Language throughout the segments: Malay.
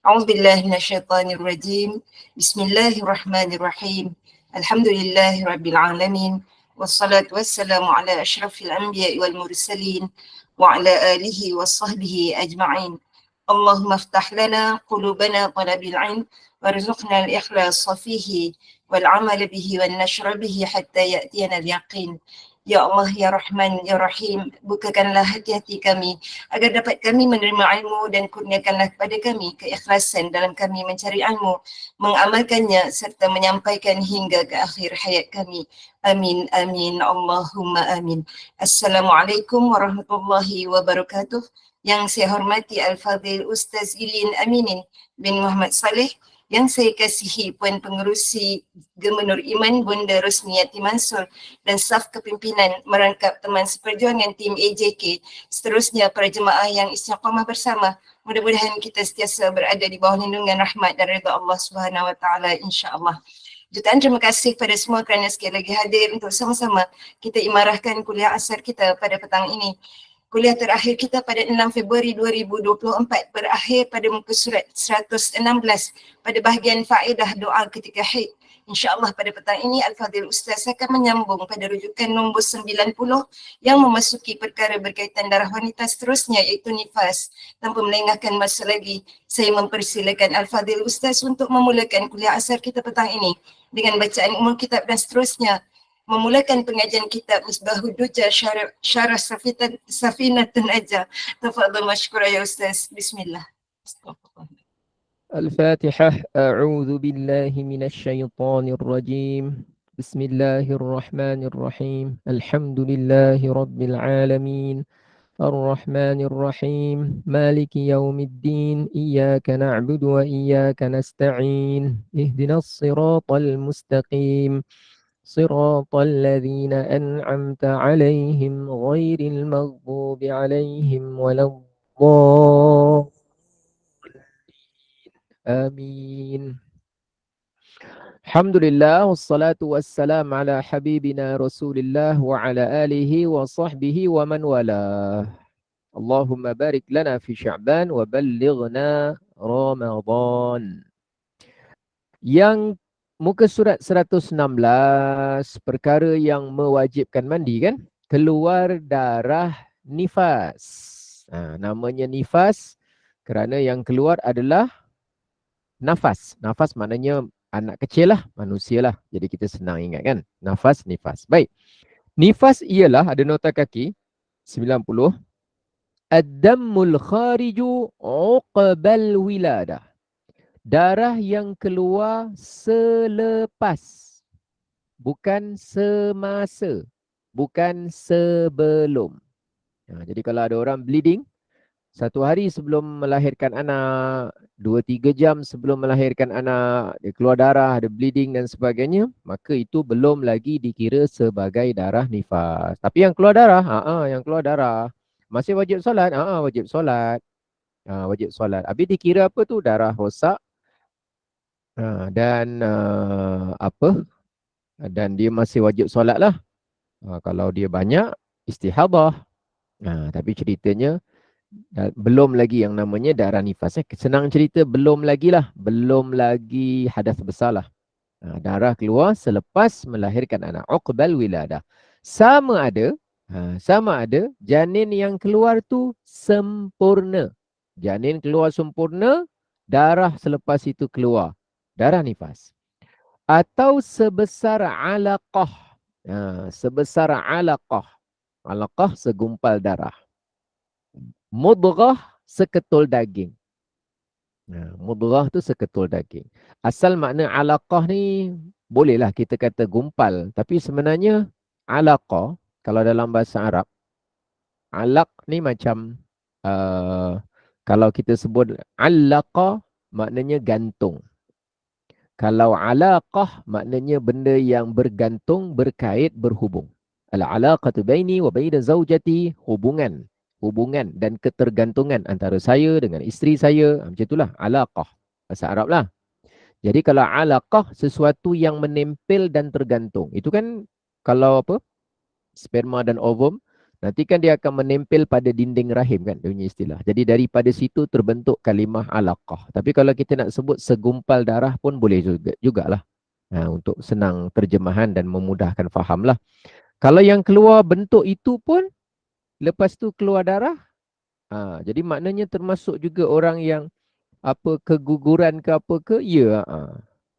أعوذ بالله من الشيطان الرجيم. بسم الله الرحمن الرحيم. الحمد لله رب العالمين، والصلاة والسلام على أشرف الأنبياء والمرسلين وعلى آله وصحبه أجمعين. اللهم افتح لنا قلوبنا طلب العلم، وارزقنا الإخلاص فيه والعمل به والنشر به حتى يأتينا اليقين. Ya Allah, Ya Rahman, Ya Rahim, bukakanlah hati-hati kami agar dapat kami menerima ilmu, dan kurniakanlah kepada kami keikhlasan dalam kami mencari ilmu, mengamalkannya serta menyampaikan hingga ke akhir hayat kami. Amin, amin, Allahumma amin. Assalamualaikum warahmatullahi wabarakatuh. Yang saya hormati Al-Fadhil Ustaz Ilin Aminin bin Muhammad Saleh, yang saya kasihi Puan Pengerusi Gubernur Iman Bunda Rosniati Mansur dan staf kepimpinan merangkap teman seperjuangan tim AJK, seterusnya para jemaah yang istiqamah bersama. Mudah-mudahan kita sentiasa berada di bawah lindungan rahmat dan redha Allah Subhanahu Wa Taala, insya-Allah. Jutaan terima kasih kepada semua kerana sekali lagi hadir untuk sama-sama kita imarahkan kuliah asar kita pada petang ini. Kuliah terakhir kita pada 6 Februari 2024 berakhir pada muka surat 116 pada bahagian faedah doa ketika haid. InsyaAllah pada petang ini Al-Fadhil Ustaz akan menyambung pada rujukan nombor 90 yang memasuki perkara berkaitan darah wanita seterusnya, iaitu nifas. Tanpa melengahkan masa lagi, saya mempersilakan Al-Fadhil Ustaz untuk memulakan kuliah asar kita petang ini dengan bacaan umum kitab dan seterusnya. Memulakan pengajian kitab Misbahud Duja Syarah Safinatun Aja. Tafadhal masykurah ya Ustaz. Bismillah. الفاتحة. أعوذ بالله من الشيطان الرجيم. بسم الله الرحمن الرحيم. الحمد لله رب العالمين، الرحمن الرحيم، مالك يوم الدين، إياك نعبد وإياك نستعين، اهدنا الصراط المستقيم، صراط الذين أنعمت عليهم غير المغضوب عليهم ولا الضالين. آمين. Alhamdulillah, wassalatu wassalam ala habibina Rasulillah wa ala alihi wa sahbihi wa man wala. Allahumma barik lana fi Sya'ban wa ballighna Ramadan. Yang muka surat 116, perkara yang mewajibkan mandi kan? Keluar darah nifas. Namanya nifas kerana yang keluar adalah nafas. Nafas maknanya anak kecil lah, manusia lah. Jadi kita senang ingat kan. Nafas, nifas. Baik. Nifas ialah, ada nota kaki 90. Ad-dammul khariju uqbal wiladah. Darah yang keluar selepas. Bukan semasa. Bukan sebelum. Jadi kalau ada orang bleeding, 1 hari sebelum melahirkan anak, 2-3 jam sebelum melahirkan anak, dia keluar darah, ada bleeding dan sebagainya, maka itu belum lagi dikira sebagai darah nifas. Tapi yang keluar darah, yang keluar darah, masih wajib solat? Wajib solat. Wajib solat. Habis dikira apa tu? Darah rosak. Dan dan dia masih wajib solat lah. Kalau dia banyak, istihadah. Tapi ceritanya, belum lagi yang namanya darah nifas. Senang cerita, belum lagi lah. Belum lagi hadas besar lah. Darah keluar selepas melahirkan anak. Uqbal wiladah. Sama ada janin yang keluar tu sempurna. Janin keluar sempurna, darah selepas itu keluar. Darah nifas. Atau sebesar alaqah. Sebesar alaqah. Alaqah segumpal darah. Mudghah seketul daging. Mudghah tu seketul daging. Asal makna alaqah ni bolehlah kita kata gumpal, tapi sebenarnya alaqah kalau dalam bahasa Arab, alaq ni macam kalau kita sebut alaqa maknanya gantung. Kalau alaqah maknanya benda yang bergantung, berkait, berhubung. Al-alaqatu baini wa baina zaujati, hubungan dan ketergantungan antara saya dengan isteri saya. Macam itulah alaqah. Bahasa Arab lah. Jadi kalau alaqah, sesuatu yang menempel dan tergantung. Itu kan kalau apa? Sperma dan ovum nanti kan dia akan menempel pada dinding rahim kan, dia punya istilah. Jadi daripada situ terbentuk kalimah alaqah. Tapi kalau kita nak sebut segumpal darah pun boleh jugalah. Untuk senang terjemahan dan memudahkan faham lah. Kalau yang keluar bentuk itu pun, lepas tu keluar darah, jadi maknanya termasuk juga orang yang apa keguguran ke apa ke, ya,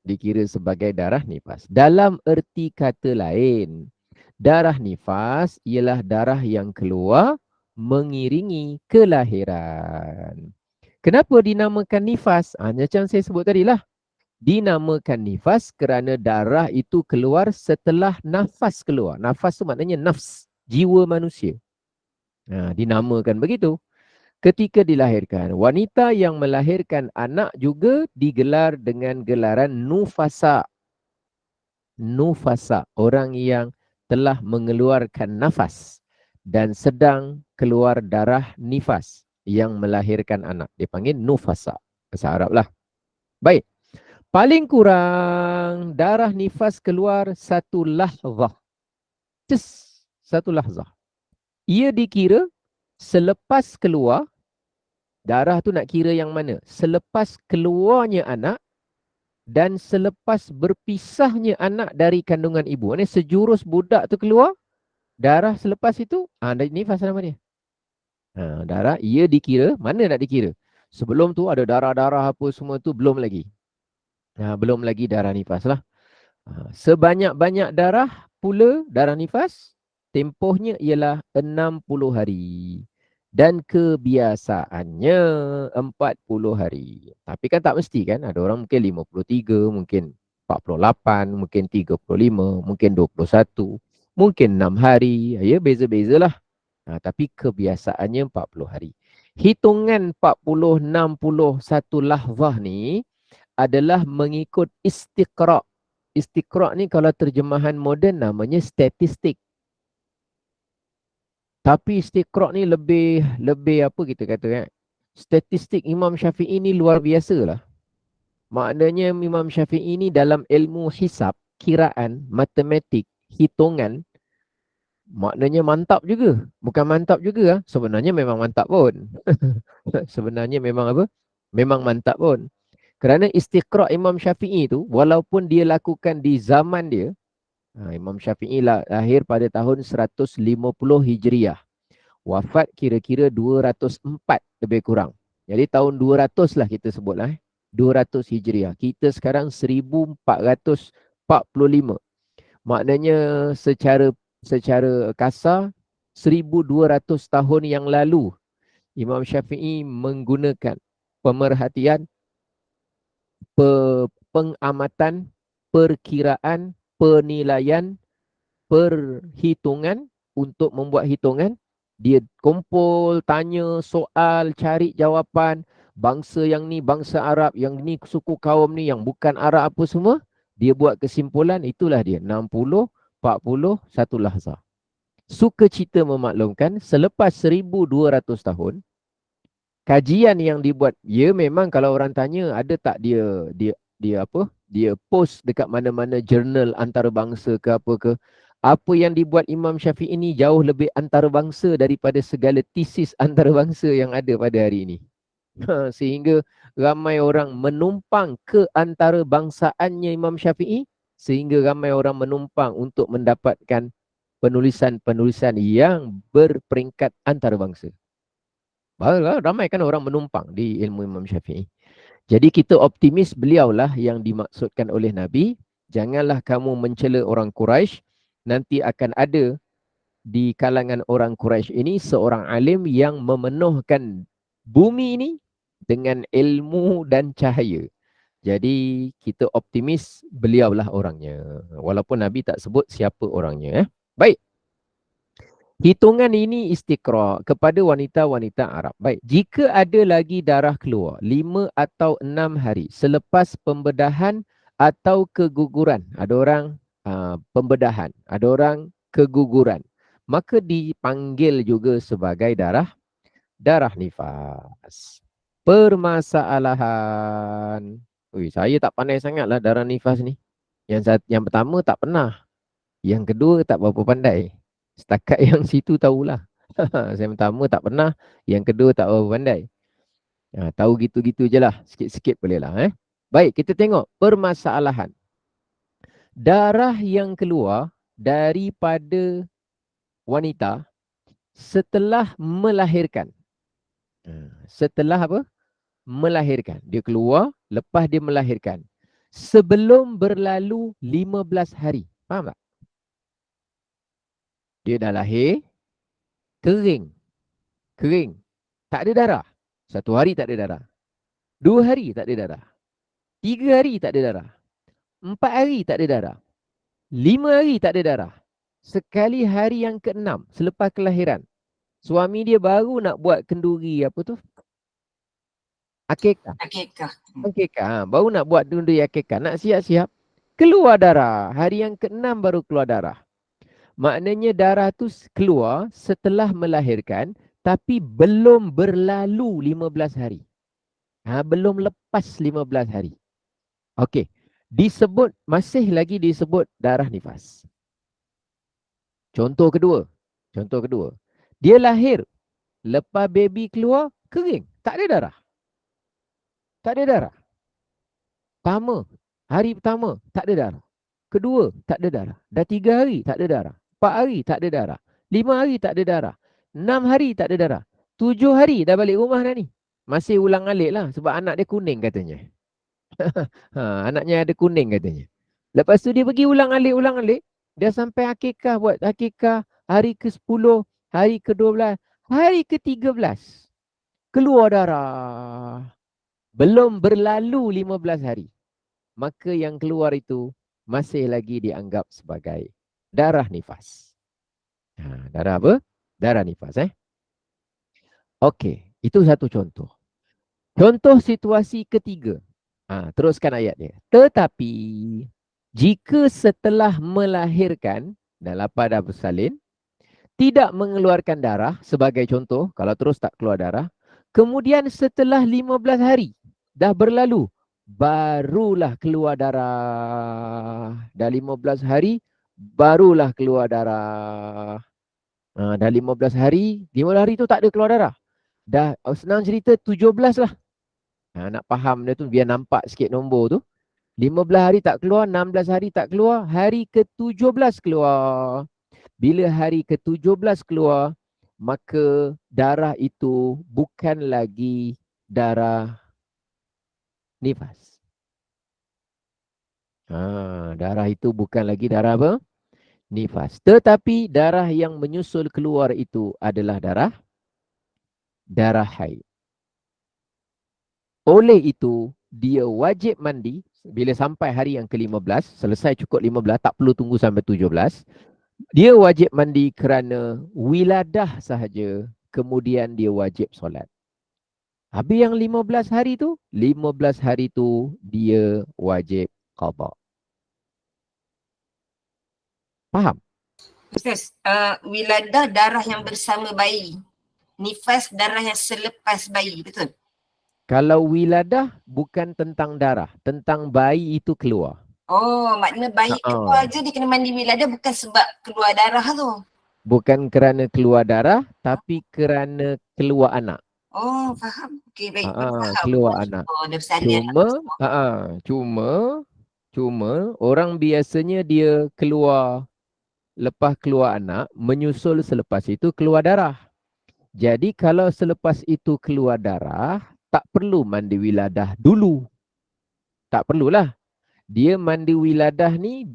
dikira sebagai darah nifas. Dalam erti kata lain, darah nifas ialah darah yang keluar mengiringi kelahiran. Kenapa dinamakan nifas? Macam saya sebut tadi lah. Dinamakan nifas kerana darah itu keluar setelah nafas keluar. Nafas tu maknanya nafs, jiwa manusia. Dinamakan begitu. Ketika dilahirkan, wanita yang melahirkan anak juga digelar dengan gelaran nufasa. Nufasa, orang yang telah mengeluarkan nafas dan sedang keluar darah nifas yang melahirkan anak. Dipanggil nufasa. Bahasa Arab lah. Baik. Paling kurang darah nifas keluar satu lahzah. Satu lahzah. Ia dikira selepas keluar, darah tu nak kira yang mana? Selepas keluarnya anak dan selepas berpisahnya anak dari kandungan ibu. Ini sejurus budak tu keluar, darah selepas itu, nifas nama dia. Darah, ia dikira, mana nak dikira? Sebelum tu ada darah-darah apa semua tu, belum lagi. Belum lagi darah nifas lah. Sebanyak-banyak darah pula, darah nifas, tempohnya ialah 60 hari. Dan kebiasaannya 40 hari. Tapi kan tak mesti kan. Ada orang mungkin 53, mungkin 48, mungkin 35, mungkin 21, mungkin 6 hari. Ya, beza-bezalah. Tapi kebiasaannya 40 hari. Hitungan 40, 60, satu lahzah ni adalah mengikut istiqra'. Istiqra' ni kalau terjemahan moden namanya statistik. Tapi istiqra' ni lebih apa kita kata kan? Statistik Imam Syafi'i ni luar biasa lah. Maknanya Imam Syafi'i ni dalam ilmu hisab, kiraan, matematik, hitungan, maknanya mantap juga. Bukan mantap juga, sebenarnya memang mantap pun. Sebenarnya memang apa? Memang mantap pun. Kerana istiqra' Imam Syafi'i tu, walaupun dia lakukan di zaman dia, Imam Syafi'i lahir pada tahun 150 Hijriah. Wafat kira-kira 204 lebih kurang. Jadi tahun 200 lah kita sebutlah. 200 Hijriah. Kita sekarang 1445. Maknanya secara kasar 1200 tahun yang lalu Imam Syafi'i menggunakan pemerhatian, pengamatan, perkiraan, penilaian, perhitungan untuk membuat hitungan. Dia kumpul, tanya, soal, cari jawapan. Bangsa yang ni, bangsa Arab, yang ni suku kaum ni, yang bukan Arab apa semua. Dia buat kesimpulan, itulah dia. 60, 40, satu lahzah. Sukacita memaklumkan, selepas 1200 tahun, kajian yang dibuat, ya memang kalau orang tanya, ada tak dia post dekat mana-mana jurnal antarabangsa ke apa ke, apa yang dibuat Imam Syafi'i ini jauh lebih antarabangsa daripada segala tesis antarabangsa yang ada pada hari ini. Sehingga ramai orang menumpang ke antarabangsaannya Imam Syafi'i, sehingga ramai orang menumpang untuk mendapatkan penulisan-penulisan yang berperingkat antarabangsa. Ramai kan orang menumpang di ilmu Imam Syafi'i. Jadi kita optimis beliaulah yang dimaksudkan oleh Nabi. Janganlah kamu mencela orang Quraisy, nanti akan ada di kalangan orang Quraisy ini seorang alim yang memenuhkan bumi ini dengan ilmu dan cahaya. Jadi kita optimis beliaulah orangnya. Walaupun Nabi tak sebut siapa orangnya. Baik. Hitungan ini istiqra' kepada wanita-wanita Arab. Baik, jika ada lagi darah keluar 5 atau 6 hari selepas pembedahan atau keguguran, ada orang pembedahan, ada orang keguguran, maka dipanggil juga sebagai darah nifas. Permasalahan. Saya tak pandai sangatlah darah nifas ni. Yang pertama tak pernah. Yang kedua tak berapa pandai. Setakat yang situ tahulah. Saya pertama tak pernah, yang kedua tak berapa pandai. Tahu gitu-gitu je lah, sikit-sikit boleh lah. Baik, kita tengok permasalahan. Darah yang keluar daripada wanita setelah melahirkan. Setelah apa? Melahirkan. Dia keluar, lepas dia melahirkan. Sebelum berlalu 15 hari. Faham tak? Dia dah lahir, kering. Kering. Tak ada darah. 1 hari tak ada darah. 2 hari tak ada darah. 3 hari tak ada darah. 4 hari tak ada darah. 5 hari tak ada darah. Sekali hari yang ke-6 selepas kelahiran, suami dia baru nak buat kenduri apa tu? Akikah. Akikah. Akikah. Baru nak buat kenduri akikah. Nak siap-siap. Keluar darah. Hari yang ke-6 baru keluar darah. Maknanya darah tu keluar setelah melahirkan tapi belum berlalu 15 hari. Belum lepas 15 hari. Okey. Disebut, masih lagi disebut darah nifas. Contoh kedua. Dia lahir. Lepas baby keluar, kering. Tak ada darah. Hari pertama, tak ada darah. Kedua, tak ada darah. Dah 3 hari, tak ada darah. 4 hari, tak ada darah. 5 hari, tak ada darah. 6 hari, tak ada darah. 7 hari, dah balik rumah dah ni. Masih ulang alik lah. Sebab anak dia kuning katanya. Anaknya ada kuning katanya. Lepas tu dia pergi ulang alik. Dia sampai akikah, buat akikah hari ke-10, hari ke-12, hari ke-13. Keluar darah. Belum berlalu 15 hari. Maka yang keluar itu masih lagi dianggap sebagai darah nifas. Darah apa? Darah nifas. Okey, itu satu contoh. Contoh situasi ketiga. Teruskan ayat dia. Tetapi jika setelah melahirkan dan lapar dan bersalin tidak mengeluarkan darah, sebagai contoh, kalau terus tak keluar darah, kemudian setelah 15 hari dah berlalu, barulah keluar darah. Dah 15 hari, barulah keluar darah. Dah 15 hari, 15 hari tu tak ada keluar darah. Dah senang cerita 17 lah. Nak faham dia tu, biar nampak sikit nombor tu. 15 hari tak keluar, 16 hari tak keluar, hari ke-17 keluar. Bila hari ke-17 keluar, maka darah itu bukan lagi darah nifas. Darah itu bukan lagi darah apa? Nifas. Tetapi darah yang menyusul keluar itu adalah darah haid. Oleh itu, dia wajib mandi bila sampai hari yang ke-15, selesai cukup 15, tak perlu tunggu sampai 17. Dia wajib mandi kerana wiladah sahaja, kemudian dia wajib solat. Habis yang 15 hari tu, 15 hari tu dia wajib qada. Faham? Ustaz, wiladah darah yang bersama bayi. Nifas darah yang selepas bayi, betul? Kalau wiladah bukan tentang darah, tentang bayi itu keluar. Oh, makna bayi keluar je dia kena mandi wiladah bukan sebab keluar darah tu. Bukan kerana keluar darah, tapi kerana keluar anak. Oh, faham. Okey, baik. Keluar anak. Cuma orang biasanya dia keluar, lepas keluar anak, menyusul selepas itu keluar darah. Jadi kalau selepas itu keluar darah, tak perlu mandi wiladah dulu. Tak perlulah. Dia mandi wiladah ni,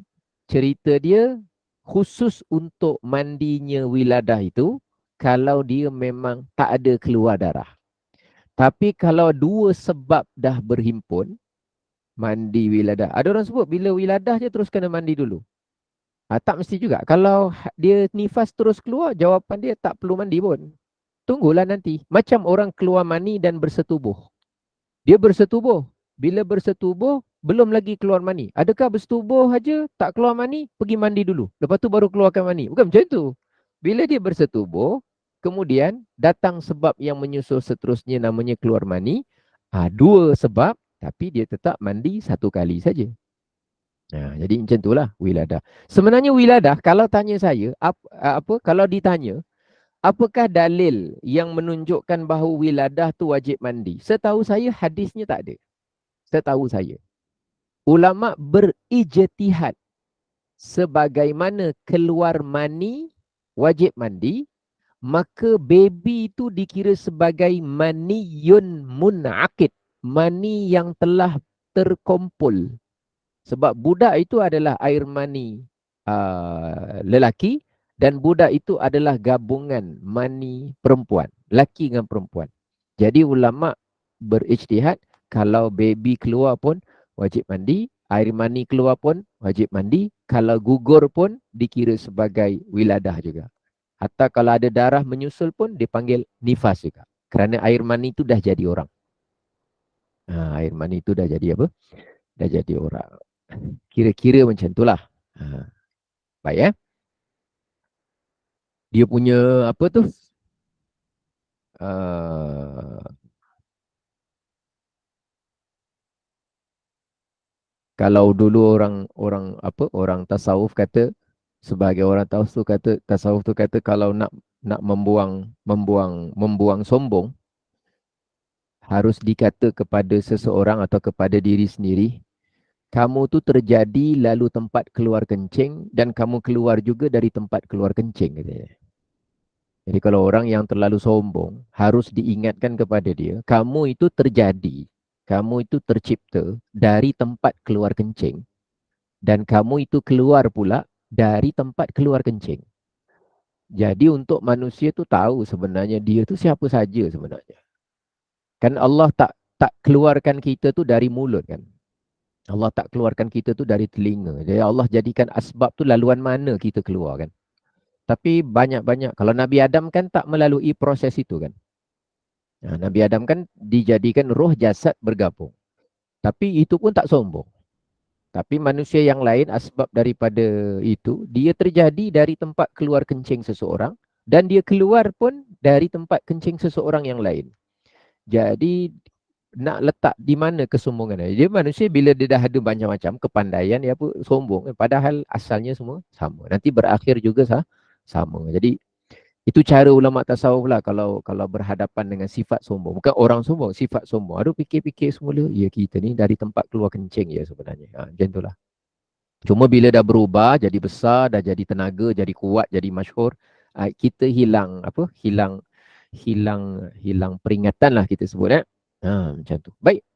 cerita dia khusus untuk mandinya wiladah itu, kalau dia memang tak ada keluar darah. Tapi kalau dua sebab dah berhimpun, mandi wiladah. Ada orang sebut bila wiladah je terus kena mandi dulu. Tak mesti juga. Kalau dia nifas terus keluar, jawapan dia tak perlu mandi pun. Tunggulah nanti. Macam orang keluar mani dan bersetubuh. Dia bersetubuh. Bila bersetubuh, belum lagi keluar mani. Adakah bersetubuh aja tak keluar mani, pergi mandi dulu. Lepas tu baru keluarkan mani. Bukan macam tu. Bila dia bersetubuh, kemudian datang sebab yang menyusul seterusnya namanya keluar mani. Dua sebab, tapi dia tetap mandi satu kali saja. Jadi macam itulah wiladah. Sebenarnya wiladah, kalau tanya saya, kalau ditanya, apakah dalil yang menunjukkan bahawa wiladah tu wajib mandi? Setahu saya hadisnya tak ada. Setahu saya. Ulama berijtihad sebagaimana keluar mani wajib mandi, maka baby itu dikira sebagai maniyun munaqid, mani yang telah terkumpul. Sebab budak itu adalah air mani lelaki dan budak itu adalah gabungan mani perempuan, lelaki dengan perempuan. Jadi ulama berijtihad kalau baby keluar pun wajib mandi, air mani keluar pun wajib mandi, kalau gugur pun dikira sebagai wiladah juga. Atau kalau ada darah menyusul pun dipanggil nifas juga. Kerana air mani itu dah jadi orang. Air mani itu dah jadi apa? Dah jadi orang. Kira-kira macam itulah. Baik ya. Dia punya apa tu? Kalau dulu orang tasawuf kata, sebagai orang tasawuf tu kata kalau nak membuang sombong, harus dikata kepada seseorang atau kepada diri sendiri, kamu tu terjadi lalu tempat keluar kencing dan kamu keluar juga dari tempat keluar kencing, katanya. Jadi kalau orang yang terlalu sombong, harus diingatkan kepada dia, kamu itu terjadi, kamu itu tercipta dari tempat keluar kencing dan kamu itu keluar pula dari tempat keluar kencing. Jadi untuk manusia tu tahu sebenarnya dia tu siapa saja sebenarnya. Kan Allah tak keluarkan kita tu dari mulut kan. Allah tak keluarkan kita tu dari telinga. Jadi Allah jadikan asbab tu laluan mana kita keluar kan. Tapi banyak-banyak. Kalau Nabi Adam kan tak melalui proses itu kan. Nabi Adam kan dijadikan roh jasad bergabung. Tapi itu pun tak sombong. Tapi manusia yang lain asbab daripada itu, dia terjadi dari tempat keluar kencing seseorang dan dia keluar pun dari tempat kencing seseorang yang lain. Jadi nak letak di mana kesombongan dia? Manusia bila dia dah ada macam-macam kepandaian, dia pun sombong. Padahal asalnya semua sama. Nanti berakhir juga sama. Jadi itu cara ulama tasawuf lah kalau berhadapan dengan sifat sombong. Bukan orang sombong, sifat sombong. Aduh fikir-fikir semula, ya kita ni dari tempat keluar kencing ya sebenarnya. Macam itulah. Cuma bila dah berubah, jadi besar, dah jadi tenaga, jadi kuat, jadi masyhur, kita hilang peringatan lah kita sebut. Macam tu. Baik.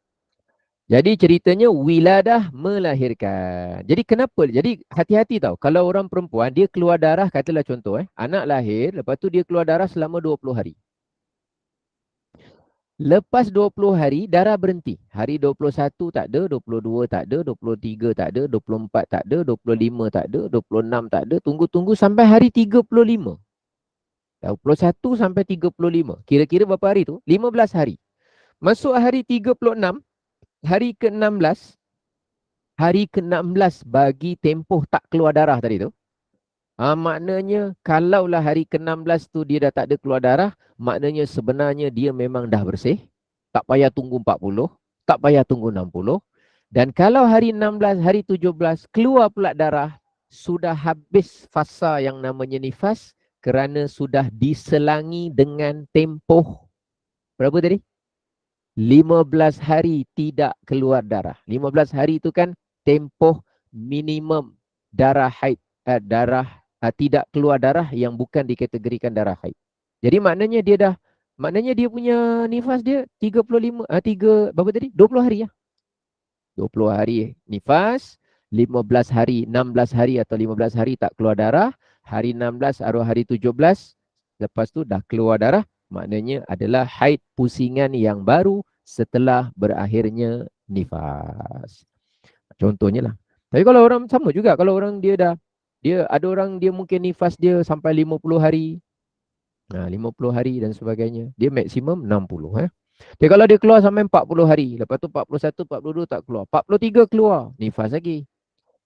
Jadi ceritanya wiladah melahirkan. Jadi kenapa? Jadi hati-hati tau. Kalau orang perempuan, dia keluar darah, katalah contoh, anak lahir, lepas tu dia keluar darah selama 20 hari. Lepas 20 hari, darah berhenti. Hari 21 tak ada, 22 tak ada, 23 tak ada, 24 tak ada, 25 tak ada, 26 tak ada. Tunggu-tunggu sampai hari 35. 21 sampai 35. Kira-kira berapa hari tu? 15 hari. Masuk hari 36, hari ke-16, bagi tempoh tak keluar darah tadi tu. Maknanya kalaulah hari ke-16 tu dia dah tak ada keluar darah, maknanya sebenarnya dia memang dah bersih. Tak payah tunggu 40, tak payah tunggu 60. Dan kalau hari 16, hari 17 keluar pula darah, sudah habis fasa yang namanya nifas kerana sudah diselangi dengan tempoh berapa tadi? 15 hari tidak keluar darah. 15 hari itu kan tempoh minimum darah haid, tidak keluar darah yang bukan dikategorikan darah haid. Jadi maknanya dia punya nifas dia 35 berapa tadi? 20 hari ya. 20 hari nifas, 15 hari, 16 hari atau 15 hari tak keluar darah, hari 16 atau hari 17 lepas tu dah keluar darah, maknanya adalah haid pusingan yang baru setelah berakhirnya nifas. Contohnya lah. Tapi kalau orang sama juga, kalau orang dia ada orang dia mungkin nifas dia sampai 50 hari. 50 hari dan sebagainya. Dia maksimum 60. Jadi kalau dia keluar sampai 40 hari, lepas tu 41, 42 tak keluar. 43 keluar, nifas lagi.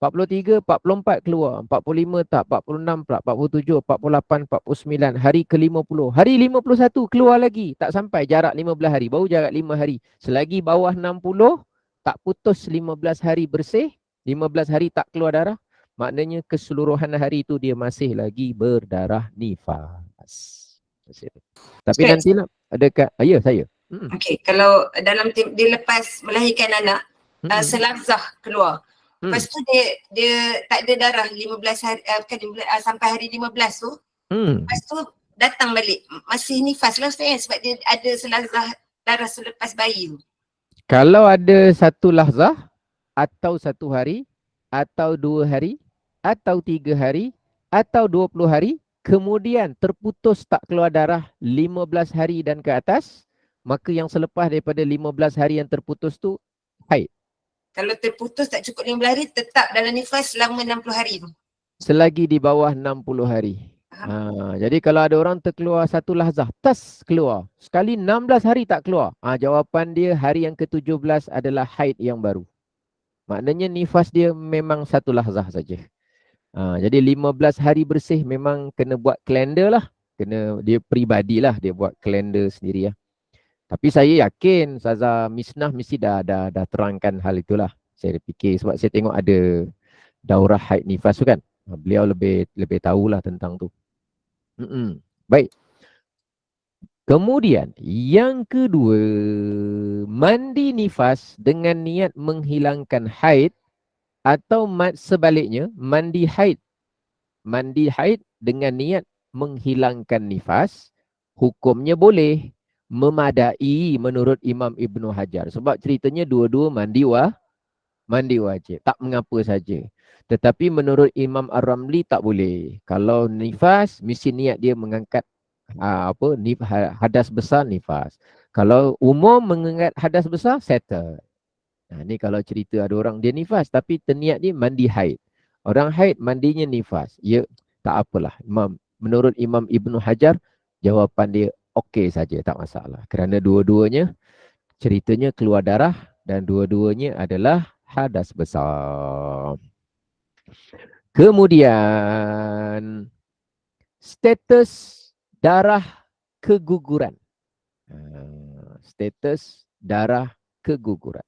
43, 44 keluar, 45 tak, 46 tak, 47, 48, 49, hari ke-50. Hari 51 keluar lagi, tak sampai jarak 15 hari, baru jarak 5 hari. Selagi bawah 60, tak putus 15 hari bersih, 15 hari tak keluar darah, maknanya keseluruhan hari itu dia masih lagi berdarah nifas. Tapi Ustaz, nantilah ada ya saya. okey, kalau dalam dia lepas melahirkan anak, selafzah keluar. Lepas tu dia tak ada darah 15 hari, bukan 15, sampai hari 15 tu. Lepas tu datang balik. Masih nifas lah Ustaz, sebab dia ada selafzah darah selepas bayi tu. Kalau ada satu lahzah atau 1 hari atau 2 hari atau 3 hari atau 20 hari, kemudian terputus tak keluar darah 15 hari dan ke atas, maka yang selepas daripada 15 hari yang terputus tu haid. Kalau terputus tak cukup 15 hari, tetap dalam nifas selama 60 hari tu. Selagi di bawah 60 hari. Jadi kalau ada orang terkeluar satu lahzah, tas keluar. Sekali 16 hari tak keluar. Jawapan dia hari yang ke-17 adalah haid yang baru. Maknanya nifas dia memang satu lahzah saja. Jadi 15 hari bersih memang kena buat kalender lah. Kena dia peribadilah dia buat kalender sendiri ya. Tapi saya yakin Ustazah Misnah mesti dah terangkan hal itulah. Saya fikir sebab saya tengok ada daurah haid nifas tu kan. Beliau lebih tahulah tentang tu. Baik. Kemudian yang kedua, mandi nifas dengan niat menghilangkan haid atau sebaliknya mandi haid. Mandi haid dengan niat menghilangkan nifas, hukumnya boleh, memadai menurut Imam Ibnu Hajar. Sebab ceritanya dua-dua mandi wajib, tak mengapa saja. Tetapi menurut Imam Ar-Ramli tak boleh. Kalau nifas, mesti niat dia mengangkat hadas besar nifas. Kalau umum mengangkat hadas besar, settle. Ni kalau cerita ada orang dia nifas tapi terniat dia mandi haid. Orang haid mandinya nifas. Ya, tak apalah. Menurut Imam Ibnu Hajar, jawapan dia okey saja, tak masalah. Kerana dua-duanya ceritanya keluar darah dan dua-duanya adalah hadas besar. Kemudian status darah keguguran. Status darah keguguran.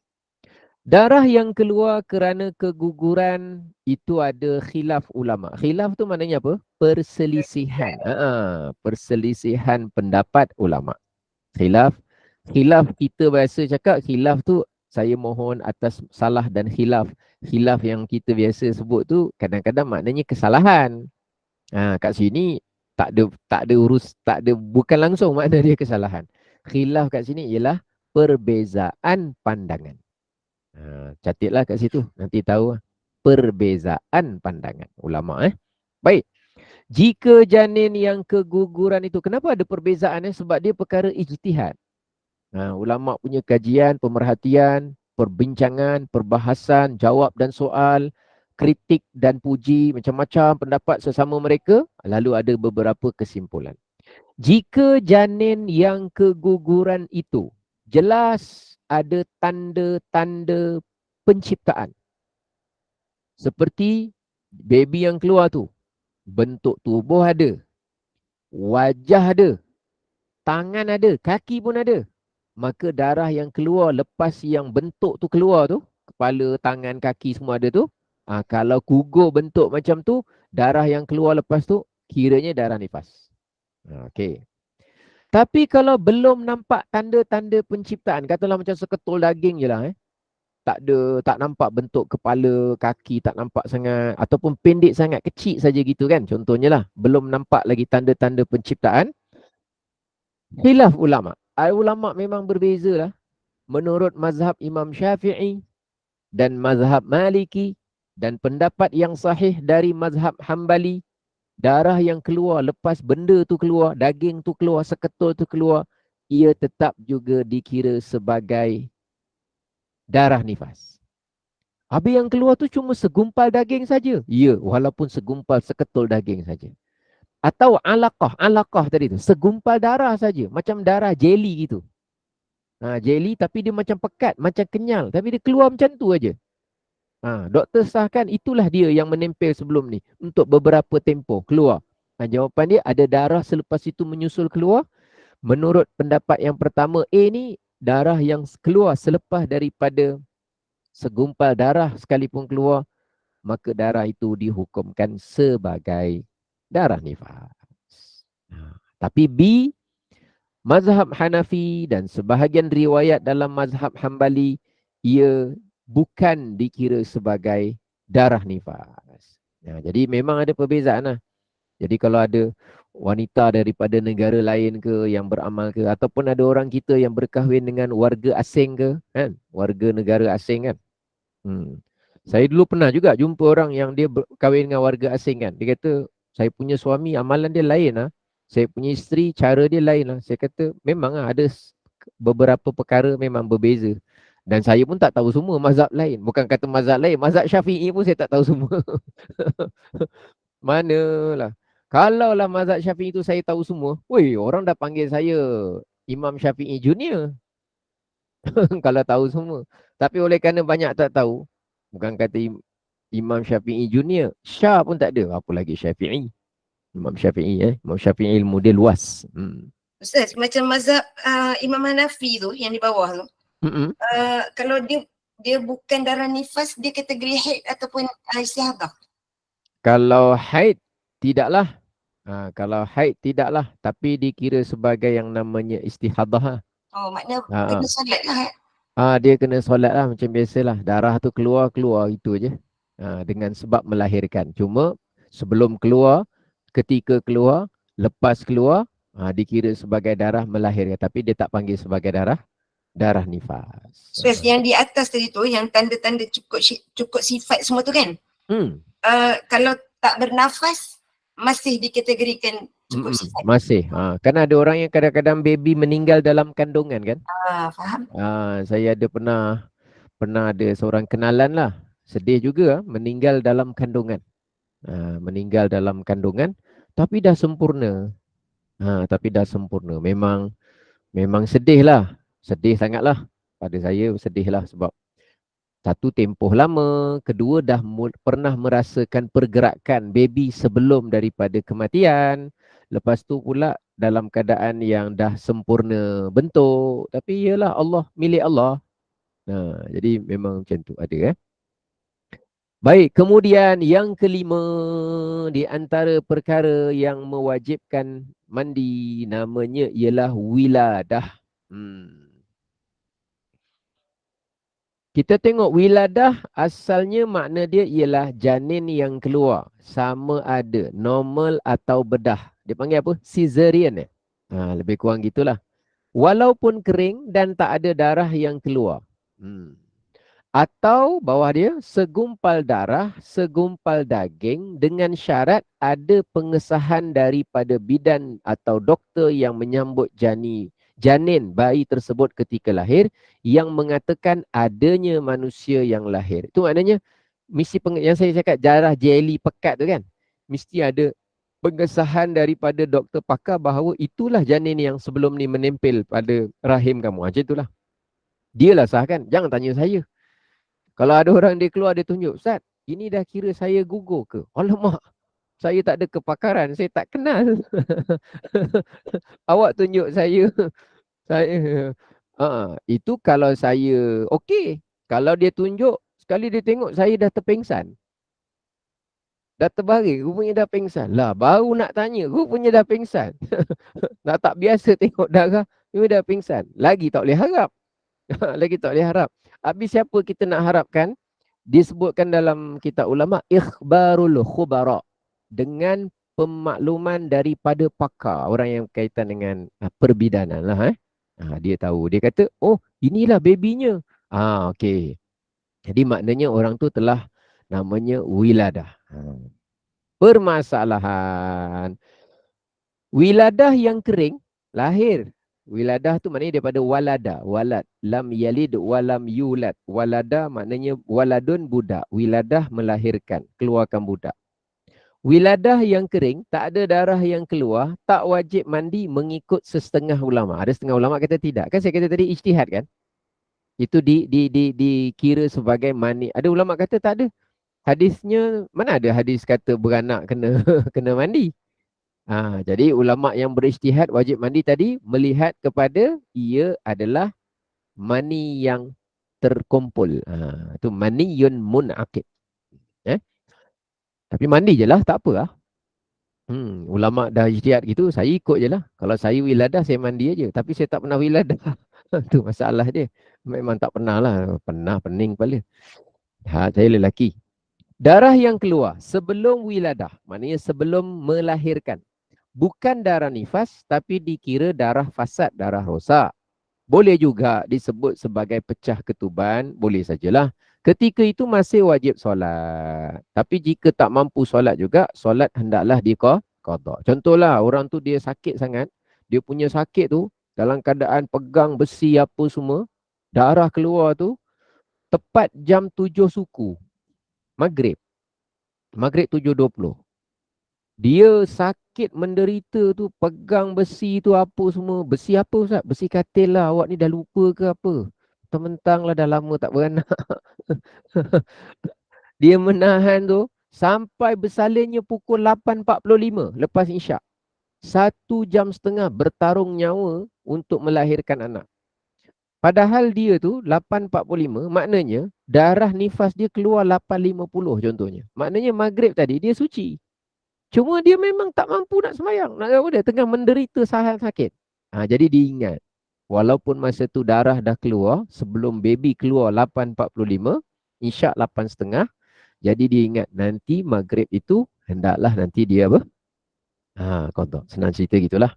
Darah yang keluar kerana keguguran itu ada khilaf ulama. Khilaf tu maknanya apa? Perselisihan. Perselisihan pendapat ulama. Khilaf kita biasa cakap khilaf tu saya mohon atas salah dan khilaf. Khilaf yang kita biasa sebut tu kadang-kadang maknanya kesalahan. Kat sini tak ada bukan langsung makna dia kesalahan. Khilaf kat sini ialah perbezaan pandangan. Catatlah kat situ nanti tahu perbezaan pandangan ulama. Baik. Jika janin yang keguguran itu, kenapa ada perbezaan? Sebab dia perkara ijtihad. Ulama punya kajian, pemerhatian, perbincangan, perbahasan, jawab dan soal, kritik dan puji, macam-macam pendapat sesama mereka, lalu ada beberapa kesimpulan. Jika janin yang keguguran itu jelas ada tanda-tanda penciptaan, seperti baby yang keluar tu, bentuk tubuh ada, wajah ada, tangan ada, kaki pun ada, maka darah yang keluar lepas yang bentuk tu keluar tu, kepala, tangan, kaki semua ada tu, kalau gugur bentuk macam tu, darah yang keluar lepas tu kiranya darah nifas. Okey. Tapi kalau belum nampak tanda-tanda penciptaan, katalah macam seketul daging je lah, tak nampak bentuk kepala, kaki tak nampak sangat, ataupun pendek sangat, kecil saja gitu kan, contohnya lah, belum nampak lagi tanda-tanda penciptaan, khilaf ulama. Ulama memang berbeza lah. Menurut mazhab Imam Syafi'i dan mazhab Maliki dan pendapat yang sahih dari mazhab Hambali, darah yang keluar lepas benda tu keluar, daging tu keluar, seketul tu keluar, ia tetap juga dikira sebagai darah nifas. Habis yang keluar tu cuma segumpal daging saja. Ya, walaupun segumpal seketul daging saja. Atau alaqah tadi tu, segumpal darah saja, macam darah jelly gitu. Jelly tapi dia macam pekat, macam kenyal, tapi dia keluar macam tu aja. Doktor sahkan itulah dia yang menempel sebelum ni untuk beberapa tempoh keluar. Jawapan dia ada darah selepas itu menyusul keluar. Menurut pendapat yang pertama A ni, darah yang keluar selepas daripada segumpal darah sekalipun keluar, maka darah itu dihukumkan sebagai darah nifas. Tapi B, mazhab Hanafi dan sebahagian riwayat dalam mazhab Hambali, ia bukan dikira sebagai darah nifas. Jadi memang ada perbezaan lah. Jadi kalau ada wanita daripada negara lain ke yang beramal ke, ataupun ada orang kita yang berkahwin dengan warga asing ke, kan? Warga negara asing kan. Saya dulu pernah juga jumpa orang yang dia berkahwin dengan warga asing kan. Dia kata, saya punya suami amalan dia lain lah. Saya punya isteri cara dia lain lah. Saya kata, memang lah ada beberapa perkara memang berbeza. Dan saya pun tak tahu semua mazhab lain. Bukan kata mazhab lain, mazhab Syafi'i pun saya tak tahu semua. Manalah. Kalaulah mazhab Syafi'i itu saya tahu semua, woi, orang dah panggil saya Imam Syafi'i Junior. Kalau tahu semua. Tapi oleh kerana banyak tak tahu, bukan kata Imam Syafi'i Junior, Syah pun tak ada. Apa lagi Syafi'i? Imam Syafi'i, Imam Syafi'i ilmu dia luas. Ustaz, macam mazhab Imam Hanafi tu yang di bawah tu, kalau dia bukan darah nifas, dia kategori haid ataupun istihadah? Kalau haid, tidaklah. Kalau haid, tidaklah. Tapi dikira sebagai yang namanya istihadah. Oh, maknanya kena solat lah. Dia kena solat lah macam biasalah. Darah tu keluar itu aje. Dengan sebab melahirkan. Cuma sebelum keluar, ketika keluar, lepas keluar, dikira sebagai darah melahirkan. Tapi dia tak panggil sebagai darah nifas. So, yang di atas tadi tu, yang tanda-tanda cukup sifat semua tu kan? Kalau tak bernafas, masih dikategorikan cukup sifat? Masih. Kan ada orang yang kadang-kadang baby meninggal dalam kandungan kan? Faham. Saya ada pernah ada seorang kenalan lah. Sedih juga meninggal dalam kandungan. Meninggal dalam kandungan. Tapi dah sempurna. Memang sedih lah. Sedih sangatlah. Pada saya sedih lah sebab satu, tempoh lama. Kedua, dah pernah merasakan pergerakan baby sebelum daripada kematian. Lepas tu pula dalam keadaan yang dah sempurna bentuk. Tapi ialah Allah, milik Allah. Jadi memang macam tu ada. Baik, kemudian yang kelima di antara perkara yang mewajibkan mandi namanya ialah wiladah. Kita tengok wiladah asalnya makna dia ialah janin yang keluar. Sama ada normal atau bedah. Dia panggil apa? Caesarean. Lebih kurang gitulah. Walaupun kering dan tak ada darah yang keluar. Atau bawah dia segumpal darah, segumpal daging dengan syarat ada pengesahan daripada bidan atau doktor yang menyambut janin bayi tersebut ketika lahir yang mengatakan adanya manusia yang lahir. Itu maknanya mesti yang saya cakap darah jeli pekat tu kan. Mesti ada pengesahan daripada doktor pakar bahawa itulah janin yang sebelum ni menempel pada rahim kamu. Macam itulah. Dialah sahkan. Jangan tanya saya. Kalau ada orang dia keluar dia tunjuk, Ustaz, ini dah kira saya gugur ke? Alamak, saya tak ada kepakaran, saya tak kenal. Awak tunjuk saya. Itu kalau saya okey. Kalau dia tunjuk, sekali dia tengok saya dah terpengsan. Dah terbaring, rupanya dah pengsan. Lah, baru nak tanya, rupanya dah pengsan. Nak tak biasa tengok darah, dia dah pengsan. Lagi tak boleh harap. Lagi tak boleh harap. Habis siapa kita nak harapkan? Disebutkan dalam kitab ulama ikhbarul khubara, dengan pemakluman daripada pakar, orang yang berkaitan dengan perbidanan lah. Dia tahu, dia kata, oh inilah babynya. Okey. Jadi maknanya orang tu telah namanya wiladah. Permasalahan wiladah yang kering lahir. Wiladah tu maknanya daripada walada, walad, lam yalid walam yulad. Walada maknanya waladun budak, wiladah melahirkan, keluarkan budak. Wiladah yang kering, tak ada darah yang keluar, tak wajib mandi mengikut setengah ulama. Ada setengah ulama kata tidak. Kan saya kata tadi ijtihad kan? Itu dikira sebagai mani. Ada ulama kata tak ada. Hadisnya, mana ada hadis kata beranak kena kena mandi? Jadi ulama yang berijtihad wajib mandi tadi melihat kepada ia adalah mani yang terkumpul. Itu maniyun munaqid. Tapi mandi je lah, tak apa lah. Ulama dah ijtihad gitu, saya ikut je lah. Kalau saya wiladah, saya mandi aja. Tapi saya tak pernah wiladah. Tu masalah dia. Memang tak pernah lah. Pernah pening kepala. Saya lelaki. Darah yang keluar sebelum wiladah, maknanya sebelum melahirkan. Bukan darah nifas, tapi dikira darah fasad, darah rosak. Boleh juga disebut sebagai pecah ketuban, boleh sajalah. Ketika itu masih wajib solat. Tapi jika tak mampu solat juga, solat hendaklah diqada. Contohlah, orang tu dia sakit sangat, dia punya sakit tu, dalam keadaan pegang besi apa semua, darah keluar tu, tepat jam 7 suku, Maghrib. Maghrib 7.20. Dia sakit menderita tu, pegang besi tu apa semua. Besi apa Ustaz? Besi katil lah. Awak ni dah lupa ke apa? Mentang-mentang lah dah lama tak beranak. Dia menahan tu sampai bersalinnya pukul 8.45 lepas isyak. 1.5 jam bertarung nyawa untuk melahirkan anak. Padahal dia tu 8.45, maknanya darah nifas dia keluar 8.50 contohnya. Maknanya maghrib tadi dia suci. Cuma dia memang tak mampu nak sembahyang. Nak apa dia? Tengah menderita sakit. Jadi diingat. Walaupun masa tu darah dah keluar, sebelum baby keluar 8.45, isyak 8.30. Jadi dia ingat nanti maghrib itu hendaklah nanti dia apa? Kau tahu. Senang cerita gitulah.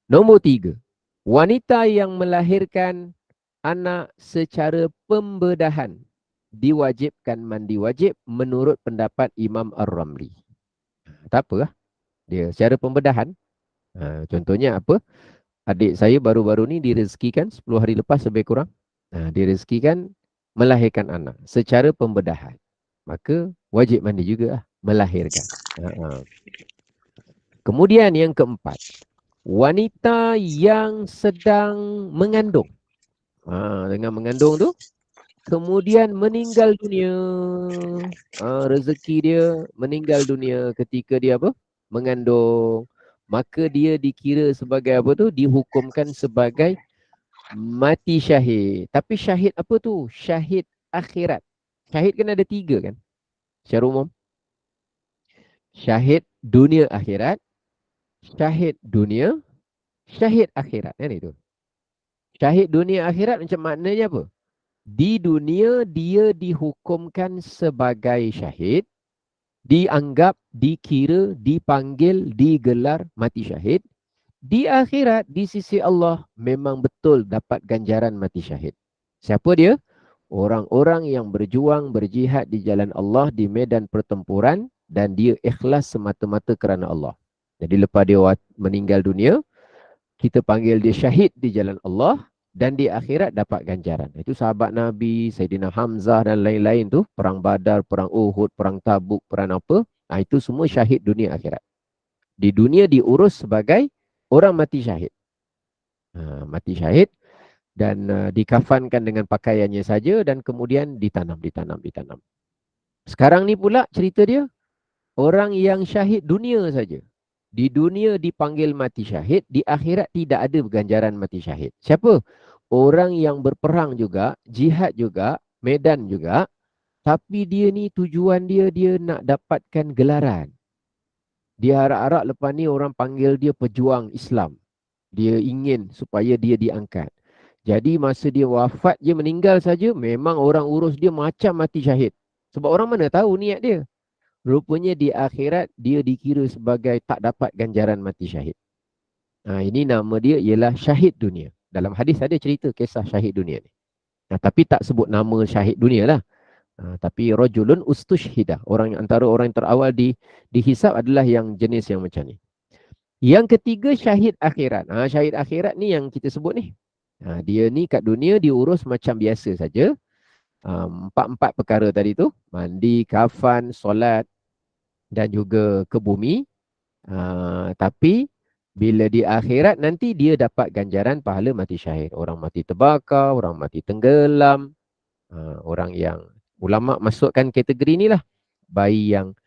Nombor 3. Wanita yang melahirkan anak secara pembedahan diwajibkan mandi wajib menurut pendapat Imam Ar-Ramli. Tak apa lah. Dia secara pembedahan. Contohnya apa? Adik saya baru-baru ni direzekikan 10 hari lepas lebih kurang. Direzekikan melahirkan anak secara pembedahan. Maka wajib mandi juga lah melahirkan. Kemudian yang keempat, wanita yang sedang mengandung. Dengan mengandung tu, kemudian meninggal dunia. Rezeki dia meninggal dunia ketika dia apa? Mengandung. Maka dia dikira sebagai apa tu? Dihukumkan sebagai mati syahid. Tapi syahid apa tu? Syahid akhirat. Syahid kan ada 3 kan? Secara umum. Syahid dunia akhirat, syahid dunia, syahid akhirat. Kan itu. Syahid dunia akhirat macam maknanya apa? Di dunia dia dihukumkan sebagai syahid, dianggap, dikira, dipanggil, digelar mati syahid. Di akhirat, di sisi Allah, memang betul dapat ganjaran mati syahid. Siapa dia? Orang-orang yang berjuang, berjihad di jalan Allah di medan pertempuran dan dia ikhlas semata-mata kerana Allah. Jadi lepas dia meninggal dunia, kita panggil dia syahid di jalan Allah dan di akhirat dapat ganjaran. Itu sahabat Nabi, Sayyidina Hamzah dan lain-lain tu, perang Badar, perang Uhud, perang Tabuk, perang apa, itu semua syahid dunia akhirat. Di dunia diurus sebagai orang mati syahid. Mati syahid dan dikafankan dengan pakaiannya saja dan kemudian ditanam. Sekarang ni pula cerita dia, orang yang syahid dunia saja. Di dunia dipanggil mati syahid, di akhirat tidak ada ganjaran mati syahid. Siapa? Orang yang berperang juga, jihad juga, medan juga, tapi dia ni tujuan dia nak dapatkan gelaran. Dia harap-harap lepas ni orang panggil dia pejuang Islam. Dia ingin supaya dia diangkat. Jadi masa dia wafat, dia meninggal saja, memang orang urus dia macam mati syahid. Sebab orang mana tahu niat dia. Rupanya di akhirat dia dikira sebagai tak dapat ganjaran mati syahid. Ini nama dia ialah syahid dunia. Dalam hadis ada cerita kisah syahid dunia ni. Tapi tak sebut nama syahid dunia lah. Tapi rajulun ustushhidah. Antara orang yang terawal dihisab adalah yang jenis yang macam ni. Yang ketiga syahid akhirat. Syahid akhirat ni yang kita sebut ni. Dia ni kat dunia diurus macam biasa saja. Empat perkara tadi tu. Mandi, kafan, solat dan juga ke bumi. Tapi bila di akhirat nanti dia dapat ganjaran pahala mati syahid. Orang mati terbakar, orang mati tenggelam. Orang yang ulama masukkan kategori ni lah. Bayi yang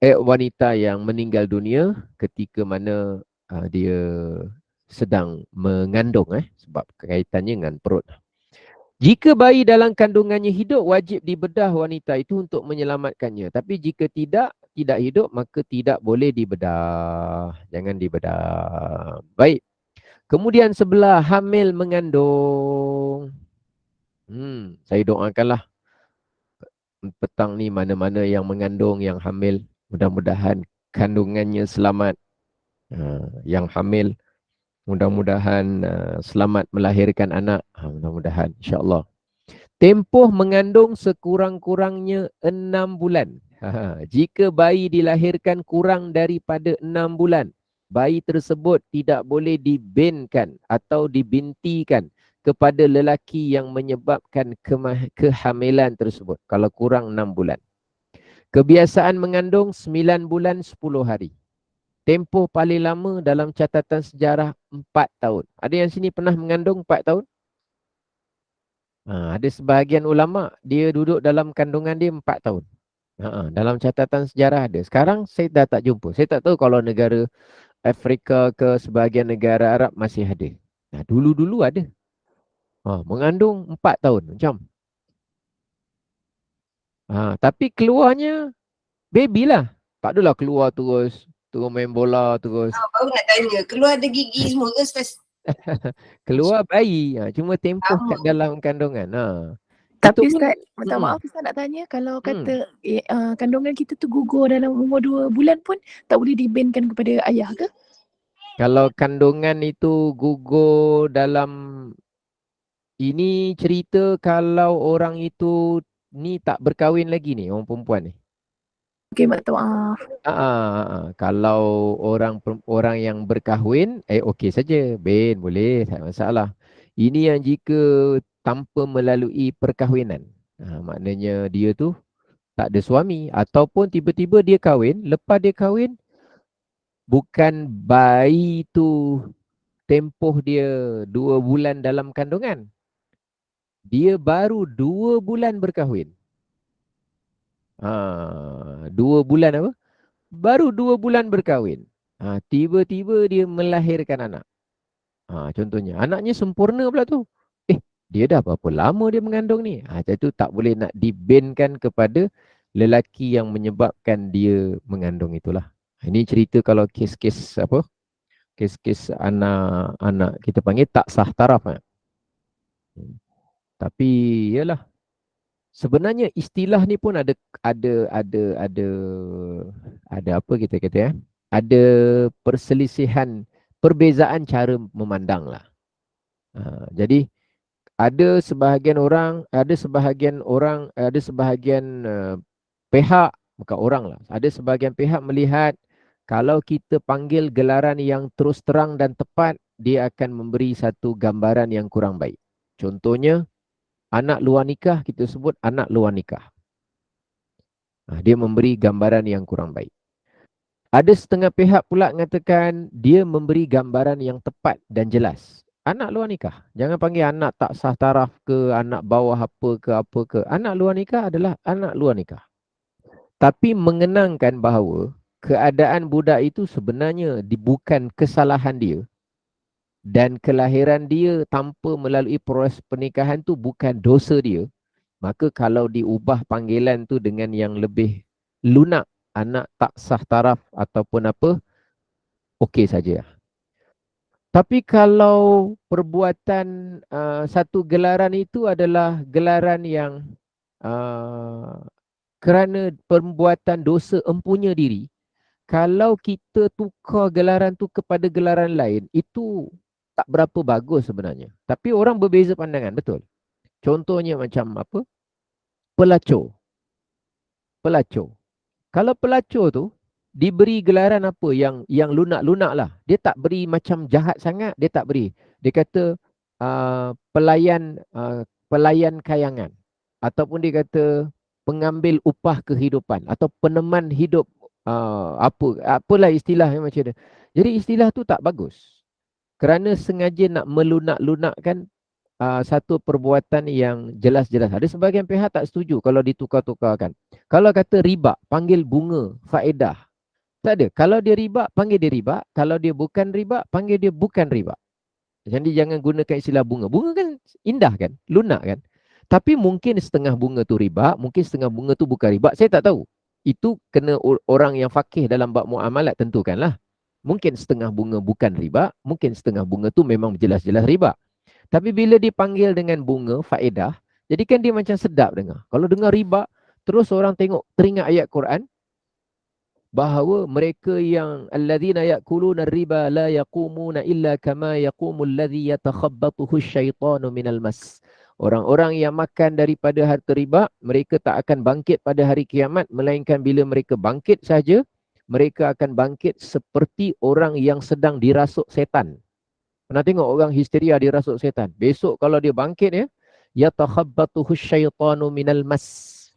wanita yang meninggal dunia ketika mana dia sedang mengandung sebab kaitannya dengan perut. Jika bayi dalam kandungannya hidup, wajib dibedah wanita itu untuk menyelamatkannya. Tapi jika tidak tidak hidup maka tidak boleh dibedah. Jangan dibedah. Baik. Kemudian sebelah hamil mengandung. Saya doakanlah petang ni mana-mana yang mengandung, yang hamil, mudah-mudahan kandungannya selamat. Yang hamil mudah-mudahan selamat melahirkan anak. Mudah-mudahan insya-Allah. Tempoh mengandung sekurang-kurangnya 6 bulan. Jika bayi dilahirkan kurang daripada 6 bulan, bayi tersebut tidak boleh dibinkan atau dibintikan kepada lelaki yang menyebabkan kehamilan tersebut kalau kurang 6 bulan. Kebiasaan mengandung 9 bulan 10 hari. Tempoh paling lama dalam catatan sejarah 4 tahun. Ada yang sini pernah mengandung 4 tahun? Ada sebahagian ulama dia duduk dalam kandungan dia 4 tahun. Dalam catatan sejarah ada. Sekarang saya dah tak jumpa. Saya tak tahu kalau negara Afrika ke sebahagian negara Arab masih ada. Dulu-dulu ada. Mengandung 4 tahun macam. Tapi keluarnya baby lah. Tak adalah keluar terus main bola terus. Baru nak tanya, keluar ada gigi semua ke Ustaz? Keluar bayi. Cuma tempoh Sama. kat dalam kandungan. Tapi Itu pun, Ustaz, minta maaf Ustaz nak tanya, kalau kata kandungan kita tu gugur dalam umur 2 bulan pun tak boleh dibinkan kepada ayah ke? Kalau kandungan itu gugur dalam, ini cerita kalau orang itu ni tak berkahwin lagi ni, orang perempuan ni. Okey, minta maaf. Kalau orang yang berkahwin, okey saja, Ben boleh, tak masalah. Ini yang jika tanpa melalui perkahwinan, maknanya dia tu tak ada suami ataupun tiba-tiba dia kahwin, lepas dia kahwin bukan bayi tu tempoh dia 2 bulan dalam kandungan. Dia baru 2 bulan berkahwin. 2 bulan apa? Baru 2 bulan berkahwin. Tiba-tiba dia melahirkan anak. Contohnya, anaknya sempurna pula tu. Dia dah berapa lama dia mengandung ni? Macam tu tak boleh nak dibinkan kepada lelaki yang menyebabkan dia mengandung itulah. Ini cerita kalau kes-kes apa? Kes-kes anak kita panggil tak sah taraf. Tapi yalah, sebenarnya istilah ni pun ada apa kita kata ada perselisihan, perbezaan cara memandang lah. Jadi ada sebahagian pihak, bukan orang lah, ada sebahagian pihak melihat kalau kita panggil gelaran yang terus terang dan tepat, dia akan memberi satu gambaran yang kurang baik. Contohnya, anak luar nikah, kita sebut anak luar nikah. Dia memberi gambaran yang kurang baik. Ada setengah pihak pula mengatakan dia memberi gambaran yang tepat dan jelas. Anak luar nikah. Jangan panggil anak tak sah taraf ke, anak bawah apa ke. Anak luar nikah adalah anak luar nikah. Tapi mengenangkan bahawa keadaan budak itu sebenarnya bukan kesalahan dia. Dan kelahiran dia tanpa melalui proses pernikahan tu bukan dosa dia. Maka kalau diubah panggilan tu dengan yang lebih lunak, anak tak sah taraf ataupun apa, okey saja. Tapi kalau perbuatan satu gelaran itu adalah gelaran yang kerana perbuatan dosa empunya diri, kalau kita tukar gelaran tu kepada gelaran lain, itu tak berapa bagus sebenarnya. Tapi orang berbeza pandangan, betul. Contohnya macam apa? Pelacur. Kalau pelacur tu diberi gelaran apa yang lunak-lunak lah. Dia tak beri macam jahat sangat, dia tak beri. Dia kata pelayan kayangan. Ataupun dia kata pengambil upah kehidupan atau peneman hidup, apalah istilah yang macam dia. Jadi istilah tu tak bagus. Kerana sengaja nak melunak-lunakkan satu perbuatan yang jelas-jelas. Ada sebahagian pihak tak setuju kalau ditukar-tukarkan. Kalau kata riba, panggil bunga, faedah. Tak ada. Kalau dia riba, panggil dia riba. Kalau dia bukan riba, panggil dia bukan riba. Jadi jangan gunakan istilah bunga. Bunga kan indah kan? Lunak kan? Tapi mungkin setengah bunga tu riba, mungkin setengah bunga tu bukan riba. Saya tak tahu. itu kena orang yang faqih dalam bab muamalat tentukanlah. Mungkin setengah bunga bukan riba, mungkin setengah bunga tu memang jelas-jelas riba. Tapi bila dipanggil dengan bunga faedah, jadi kan dia macam sedap dengar. Kalau dengar riba, terus orang tengok teringat ayat Quran bahawa mereka yang alladzina ya'kuluna riba la yaqumuna illa kama yaqumul ladzi yatakhabbathu asyaitanu minal mas. Orang-orang yang makan daripada harta riba, mereka tak akan bangkit pada hari kiamat, melainkan bila mereka bangkit saja, mereka akan bangkit seperti orang yang sedang dirasuk setan. Pernah tengok orang histeria dirasuk setan? Besok kalau dia bangkit ya, yatakhabbathu asyaitanu minal mas.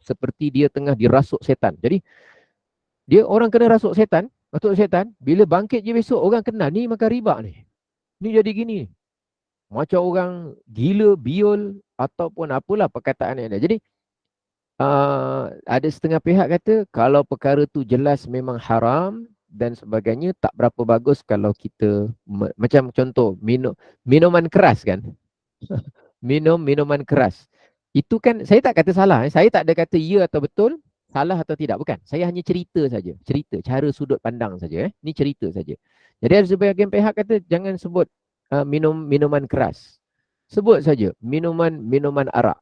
Seperti dia tengah dirasuk setan. Jadi dia orang kena rasuk setan, bila bangkit je besok orang kenal ni makan riba ni. Ni jadi gini. Macam orang gila, biol ataupun apalah perkataan yang ada. Jadi ada setengah pihak kata kalau perkara tu jelas memang haram dan sebagainya, tak berapa bagus kalau kita macam contoh minuman keras kan. Minuman keras. Itu kan saya tak kata salah, saya tak ada kata ya atau betul, salah atau tidak, bukan. Saya hanya cerita saja, cerita cara sudut pandang saja. Ni cerita saja. Jadi ada sebahagian pihak kata jangan sebut minuman keras. Sebut saja minuman arak.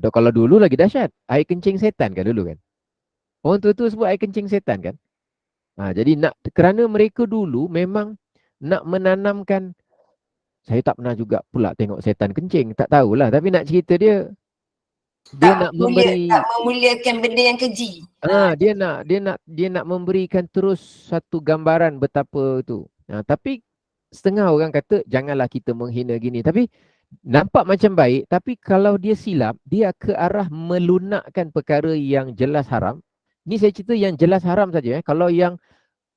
Kalau dulu lagi dahsyat, air kencing setan kan dulu kan. Orang tua sebut air kencing setan kan. Jadi kerana mereka dulu memang nak menanamkan. Saya tak pernah juga pula tengok setan kencing, tak tahulah, tapi nak cerita dia nak memberi, tak memuliakan benda yang keji. Dia nak memberikan terus satu gambaran betapa tu. Tapi setengah orang kata janganlah kita menghina gini. Tapi nampak macam baik, tapi kalau dia silap, dia ke arah melunakkan perkara yang jelas haram. Ni saya cerita yang jelas haram saja. Kalau yang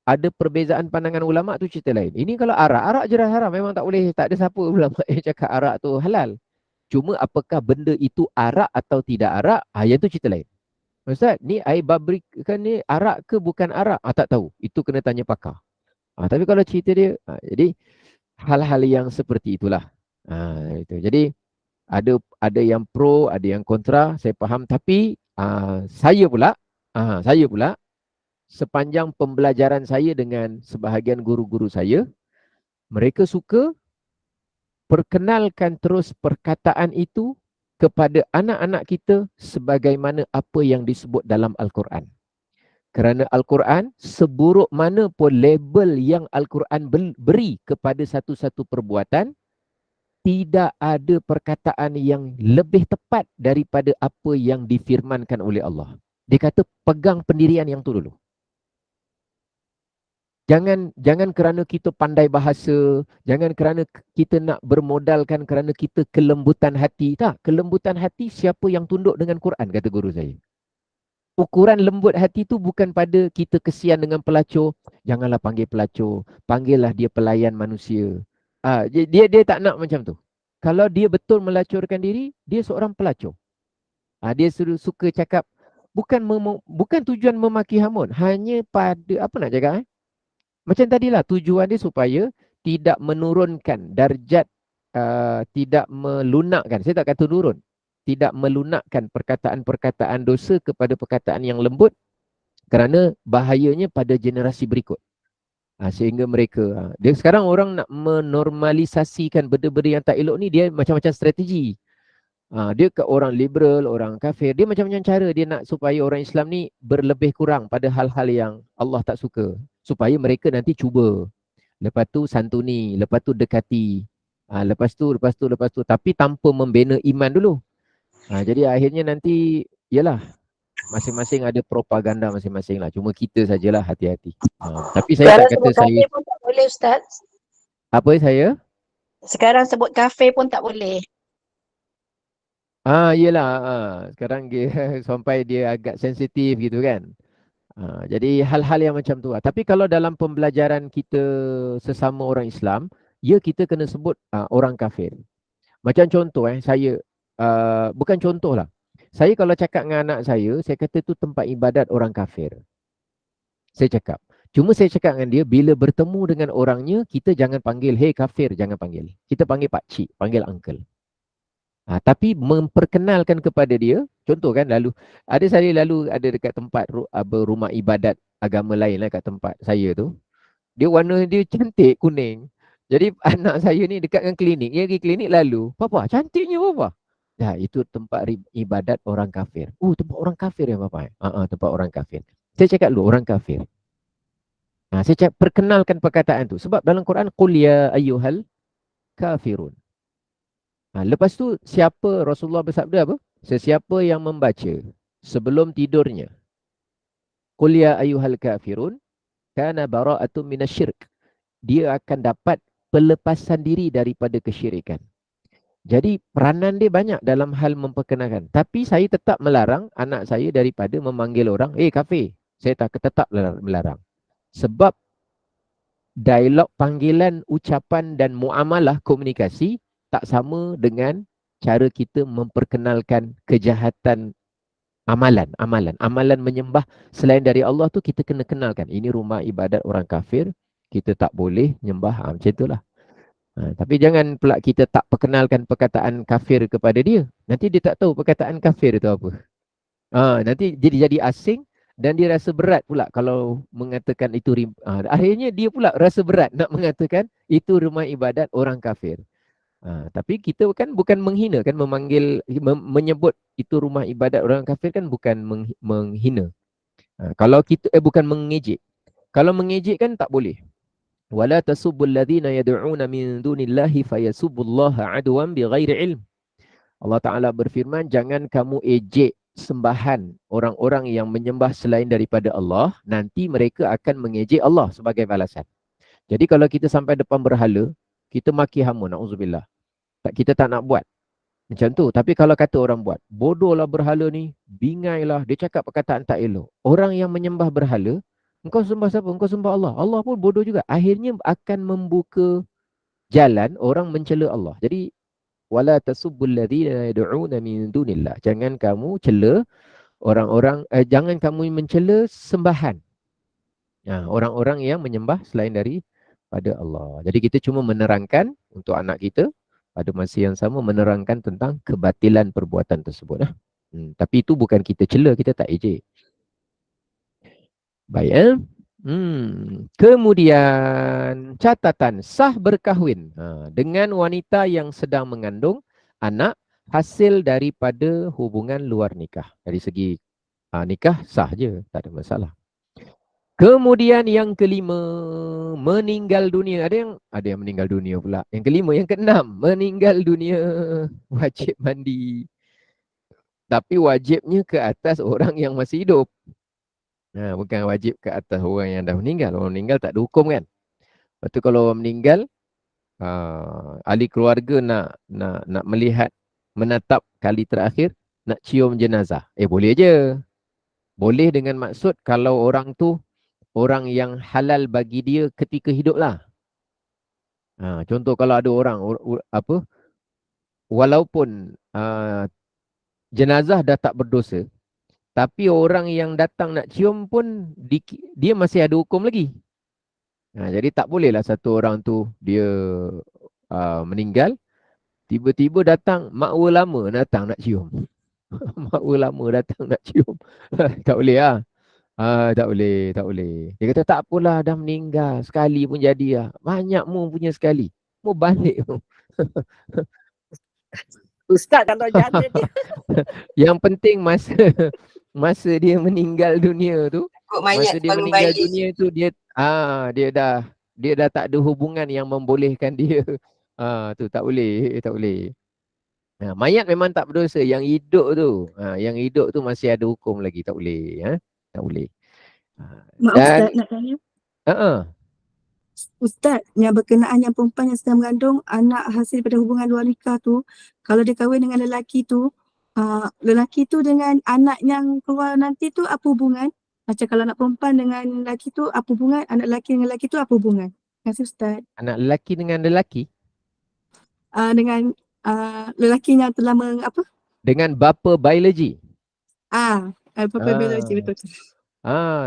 ada perbezaan pandangan ulama tu cerita lain. Ini kalau arak jelas haram, memang tak boleh, tak ada siapa ulama yang cakap arak tu halal. Cuma apakah benda itu arak atau tidak arak, yang tu cerita lain. Ustaz, ni air babrik kan ni arak ke bukan arak? Tak tahu. Itu kena tanya pakar. Tapi kalau cerita dia, jadi hal-hal yang seperti itulah. Itu. Jadi ada yang pro, ada yang kontra, saya faham. Tapi saya pula sepanjang pembelajaran saya dengan sebahagian guru-guru saya, mereka suka perkenalkan terus perkataan itu kepada anak-anak kita sebagaimana apa yang disebut dalam Al-Quran. Kerana Al-Quran, seburuk mana pun label yang Al-Quran beri kepada satu-satu perbuatan, tidak ada perkataan yang lebih tepat daripada apa yang difirmankan oleh Allah. Dia kata pegang pendirian yang tu dulu. Jangan kerana kita pandai bahasa, jangan kerana kita nak bermodalkan kerana kita kelembutan hati. Tak, kelembutan hati siapa yang tunduk dengan Quran, kata guru saya. Ukuran lembut hati tu bukan pada kita kesian dengan pelacur, janganlah panggil pelacur, panggillah dia pelayan manusia. Dia tak nak macam tu. Kalau dia betul melacurkan diri, dia seorang pelacur. Dia suka cakap, bukan tujuan memaki hamun, hanya pada, apa nak cakap macam tadilah, tujuan dia supaya tidak menurunkan darjat, tidak melunakkan, saya tak kata turun, tidak melunakkan perkataan-perkataan dosa kepada perkataan yang lembut, kerana bahayanya pada generasi berikut. Sehingga mereka, dia sekarang orang nak menormalisasikan benda-benda yang tak elok ni, dia macam-macam strategi. Dia ke orang liberal, orang kafir, dia macam-macam cara dia nak supaya orang Islam ni berlebih kurang pada hal-hal yang Allah tak suka, supaya mereka nanti cuba, lepas tu santuni, lepas tu dekati, lepas tu, tapi tanpa membina iman dulu. Jadi akhirnya nanti, yalah, masing-masing ada propaganda masing-masing lah. Cuma kita sajalah hati-hati. Tapi saya tak kata saya... Kafe pun tak boleh, Ustaz. Apa saya? Sekarang sebut kafe pun tak boleh. Yelah. Sekarang dia, sampai dia agak sensitif gitu kan. Jadi hal-hal yang macam tu lah. Tapi kalau dalam pembelajaran kita sesama orang Islam, ya kita kena sebut orang kafir. Macam contoh saya, bukan contoh lah. Saya kalau cakap dengan anak saya kata tu tempat ibadat orang kafir. Saya cakap. Cuma saya cakap dengan dia, bila bertemu dengan orangnya, kita jangan panggil, hey kafir, jangan panggil. Kita panggil pakcik, panggil uncle. Tapi memperkenalkan kepada dia, contoh kan lalu ada dekat tempat rumah ibadat agama lain lah kat tempat saya tu. Dia warna dia cantik kuning. Jadi anak saya ni dekat dengan klinik, dia pergi klinik lalu, "Papa, cantiknya papa." Dah, itu tempat ibadat orang kafir. Oh, tempat orang kafir ya papa. Tempat orang kafir. Saya cakap dulu orang kafir. Saya cakap perkenalkan perkataan tu sebab dalam Quran qul ya ayyuhal kafirun. Lepas tu siapa Rasulullah bersabda apa? Sesiapa yang membaca sebelum tidurnya qul ya ayyuhal kafirun kana bara'atun minasyirk. Dia akan dapat pelepasan diri daripada kesyirikan. Jadi peranan dia banyak dalam hal memperkenalkan. Tapi saya tetap melarang anak saya daripada memanggil orang, kafir. Saya tetap melarang. Sebab dialog panggilan, ucapan dan muamalah komunikasi tak sama dengan cara kita memperkenalkan kejahatan amalan. Amalan menyembah selain dari Allah tu kita kena kenalkan. Ini rumah ibadat orang kafir, kita tak boleh nyembah. Macam itulah. Tapi jangan pula kita tak perkenalkan perkataan kafir kepada dia. Nanti dia tak tahu perkataan kafir itu apa. Nanti jadi asing dan dia rasa berat pula kalau mengatakan itu. Akhirnya dia pula rasa berat nak mengatakan itu rumah ibadat orang kafir. Tapi kita kan bukan menghina kan, menyebut itu rumah ibadat orang kafir kan bukan menghina. Kalau kita bukan mengejek. Kalau mengejek kan tak boleh. Wala tasubbul ladzina yad'una min dunillahi fayasubbullaha adwan bighairi ilm. Allah Taala berfirman, jangan kamu ejek sembahan orang-orang yang menyembah selain daripada Allah, nanti mereka akan mengejek Allah sebagai balasan. Jadi kalau kita sampai depan berhala, kita maki hama, na'udzubillah. Kita tak nak buat macam tu. Tapi kalau kata orang buat, bodohlah berhala ni, bingailah, dia cakap perkataan tak elok. Orang yang menyembah berhala, engkau sembah siapa? Engkau sembah Allah. Allah pun bodoh juga. Akhirnya akan membuka jalan orang mencela Allah. Jadi wala tasubbul ladzina yad'una min dunillah. Jangan kamu cela orang-orang, jangan kamu mencela sembahan. Orang-orang yang menyembah selain daripada Allah. Jadi kita cuma menerangkan untuk anak kita, pada masa yang sama menerangkan tentang kebatilan perbuatan tersebut. Tapi itu bukan kita cela, kita tak ejek. Baik. Kemudian catatan sah berkahwin dengan wanita yang sedang mengandung anak hasil daripada hubungan luar nikah. Dari segi nikah sah je, tak ada masalah. Kemudian yang kelima, meninggal dunia. Ada yang meninggal dunia pula. Yang kelima, yang keenam, meninggal dunia wajib mandi. Tapi wajibnya ke atas orang yang masih hidup. Bukan wajib ke atas orang yang dah meninggal. Orang meninggal tak ada hukum kan. Lepas tu kalau orang meninggal, ahli keluarga nak melihat, menatap kali terakhir, nak cium jenazah. Boleh je. Boleh dengan maksud kalau orang tu orang yang halal bagi dia ketika hidup lah. Contoh kalau ada orang walaupun jenazah dah tak berdosa, tapi orang yang datang nak cium pun dia masih ada hukum lagi. Jadi tak bolehlah satu orang tu dia meninggal, tiba-tiba datang makwa lama datang nak cium. Makwa lama datang nak cium. Tak boleh lah. Tak boleh. Dia kata tak apalah, dah meninggal. Sekali pun jadi lah. Banyak mu punya sekali. Mu balik. Ustaz kalau janda dia. Yang penting masa dia meninggal dunia tu, Mayat masa dia baru meninggal balik. dunia tu dia dah tak ada hubungan yang membolehkan dia. Tu tak boleh. Mayat memang tak berdosa. Yang hidup tu masih ada hukum lagi. Tak boleh. Tak boleh. Maaf Ustaz, nak tanya. Ustaz, yang berkenaan yang perempuan yang sedang mengandung anak hasil daripada hubungan luar nikah tu, kalau dia kahwin dengan lelaki tu dengan anak yang keluar nanti tu apa hubungan? Macam kalau anak perempuan dengan lelaki tu apa hubungan? Anak lelaki dengan lelaki tu apa hubungan? Terima kasih Ustaz. Anak lelaki dengan lelaki? Dengan lelaki yang telah Dengan bapa biologi? Bapa biologi, betul.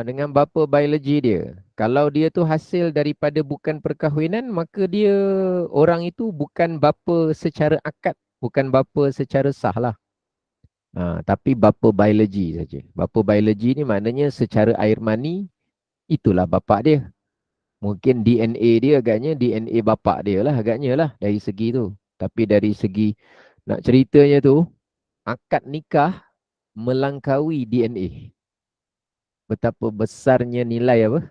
Dengan bapa biologi dia. Kalau dia tu hasil daripada bukan perkahwinan, maka dia orang itu bukan bapa secara akad Bukan bapa secara sah lah. Tapi bapa biologi saja. Bapa biologi ni maknanya secara air mani, itulah bapa dia. Mungkin DNA dia agaknya DNA bapa dia lah agaknya lah dari segi tu. Tapi dari segi nak ceritanya tu, akad nikah melangkaui DNA. Betapa besarnya nilai apa?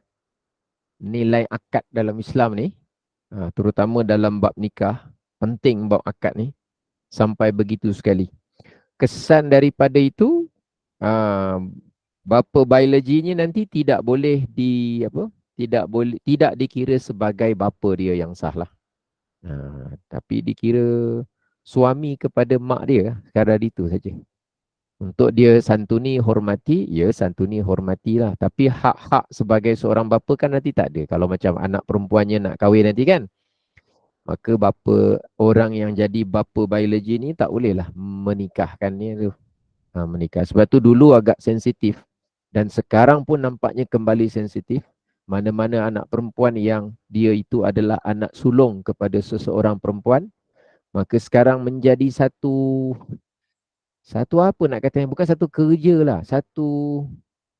Nilai akad dalam Islam ni. Terutama dalam bab nikah. Penting bab akad ni. Sampai begitu sekali. Kesan daripada itu, bapa biologinya nanti tidak boleh tidak dikira sebagai bapa dia yang sah lah. Tapi dikira suami kepada mak dia sekadar itu saja. Untuk dia santuni hormati, ya santuni hormatilah. Tapi hak-hak sebagai seorang bapa kan nanti tak ada. Kalau macam anak perempuannya nak kahwin nanti kan, maka bapa orang yang jadi bapa biologi ni tak bolehlah menikahkannya tu. Menikah. Sebab tu dulu agak sensitif. Dan sekarang pun nampaknya kembali sensitif. Mana-mana anak perempuan yang dia itu adalah anak sulung kepada seseorang perempuan, maka sekarang menjadi satu apa nak kata, bukan satu kerja lah, satu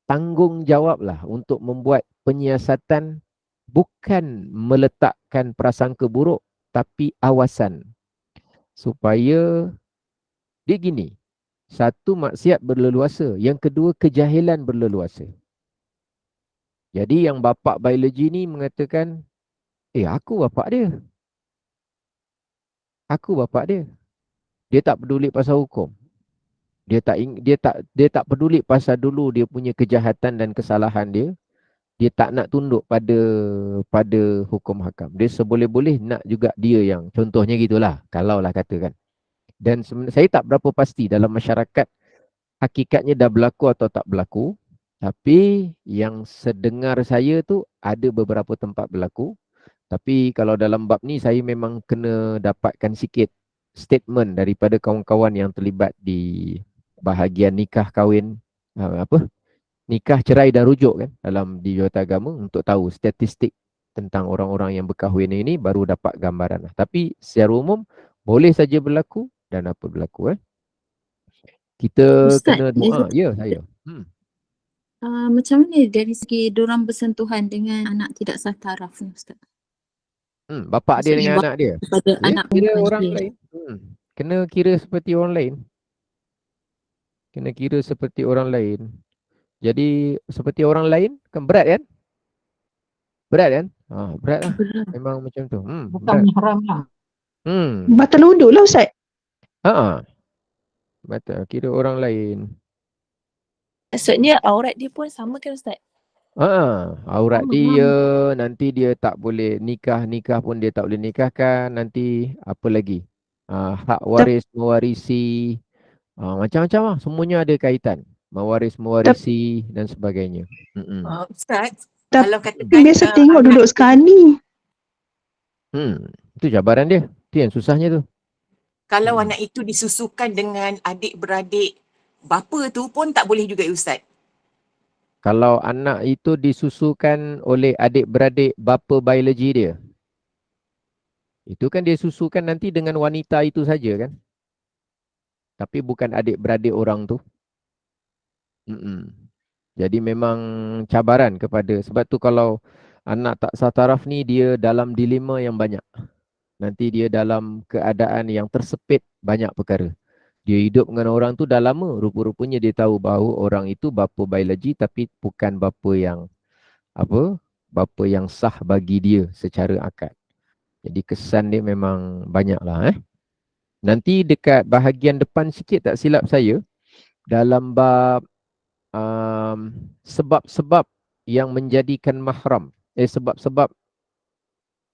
tanggungjawab lah untuk membuat penyiasatan, bukan meletakkan prasangka buruk, tapi awasan. Supaya dia gini, satu, maksiat berleluasa. Yang kedua, kejahilan berleluasa. Jadi yang bapa biologi ni mengatakan, aku bapa dia. Aku bapa dia. Dia tak peduli pasal hukum. Dia tak peduli pasal dulu dia punya kejahatan dan kesalahan dia. Dia tak nak tunduk pada hukum hakam. Dia seboleh-boleh nak juga dia yang, contohnya gitulah, kalau lah katakan. Dan saya tak berapa pasti dalam masyarakat hakikatnya dah berlaku atau tak berlaku. Tapi yang sedengar saya tu ada beberapa tempat berlaku. Tapi kalau dalam bab ni saya memang kena dapatkan sikit statement daripada kawan-kawan yang terlibat di bahagian nikah kahwin, nikah cerai dan rujuk kan dalam di Juruagama, untuk tahu statistik tentang orang-orang yang berkahwin ini, baru dapat gambaran lah. Tapi secara umum boleh saja berlaku dan apa berlaku. Kita Ustaz, kena doa. Ya, saya. Macam mana dari segi diorang bersentuhan dengan anak tidak sah taraf ni, Ustaz? Bapak dia Maksudnya dengan anak dia. Kepada Dia anak kira perempuan orang dia. lain. Kena kira seperti orang lain. Kena kira seperti orang lain. Jadi seperti orang lain kan berat kan? Berat kan? Berat lah. Berat. Memang macam tu. Bukan haram lah. Batal wuduk lah Ustaz. Betul. Kira orang lain. Maksudnya aurat dia pun sama kan Ustaz? Aurat dia, nanti dia tak boleh nikah pun dia tak boleh nikahkan. Nanti apa lagi? Hak waris, mewarisi. Macam-macam lah. Semuanya ada kaitan. Mewarisi dan sebagainya. Ustaz, Tapi kalau katakan biasa tengok duduk sekali. Itu cabaran dia. Itu yang susahnya tu. kalau anak itu disusukan dengan adik-beradik bapa tu pun tak boleh juga Ustaz. Kalau anak itu disusukan oleh adik-beradik bapa biologi dia, itu kan dia susukan nanti dengan wanita itu saja kan. Tapi bukan adik-beradik orang tu. Jadi memang cabaran kepada, sebab tu kalau anak tak sah taraf ni, dia dalam dilema yang banyak. Nanti dia dalam keadaan yang tersepit banyak perkara. Dia hidup dengan orang tu dah lama, rupa-rupanya dia tahu bahawa orang itu bapa biologi tapi bukan bapa yang sah bagi dia secara akad. Jadi kesan dia memang banyak lah. Nanti dekat bahagian depan sikit tak silap saya, dalam bab sebab-sebab yang menjadikan mahram. Sebab-sebab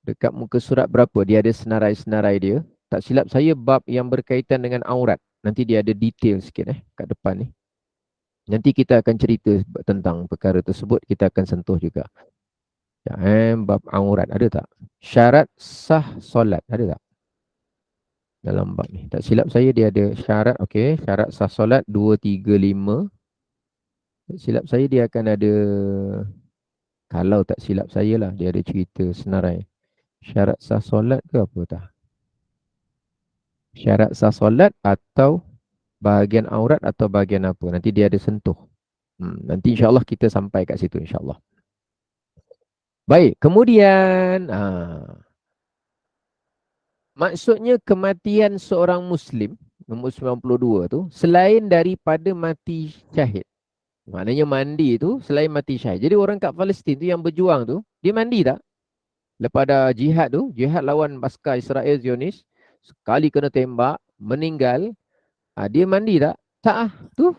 dekat muka surat berapa, dia ada senarai-senarai dia. Tak silap saya bab yang berkaitan dengan aurat. Nanti dia ada detail sikit kat depan ni. Nanti kita akan cerita tentang perkara tersebut, kita akan sentuh juga. Bab aurat ada tak? Syarat sah solat ada tak? Dalam bab ni. Tak silap saya dia ada syarat, okey, syarat sah solat 2, 3, 5. Tak silap saya dia akan ada, kalau tak silap saya lah, dia ada cerita senarai. Syarat sah solat ke apa tak? Syarat sah solat atau bahagian aurat atau bahagian apa. Nanti dia ada sentuh. Nanti insyaAllah kita sampai kat situ insyaAllah. Baik, kemudian maksudnya kematian seorang Muslim, nombor 92 tu, selain daripada mati syahid. Maknanya mandi tu selain mati syahid. Jadi orang kat Palestin tu yang berjuang tu, dia mandi tak? Lepas dah jihad tu, jihad lawan pasukan Israel Zionis, sekali kena tembak, meninggal, dia mandi tak? Tak ah. Tu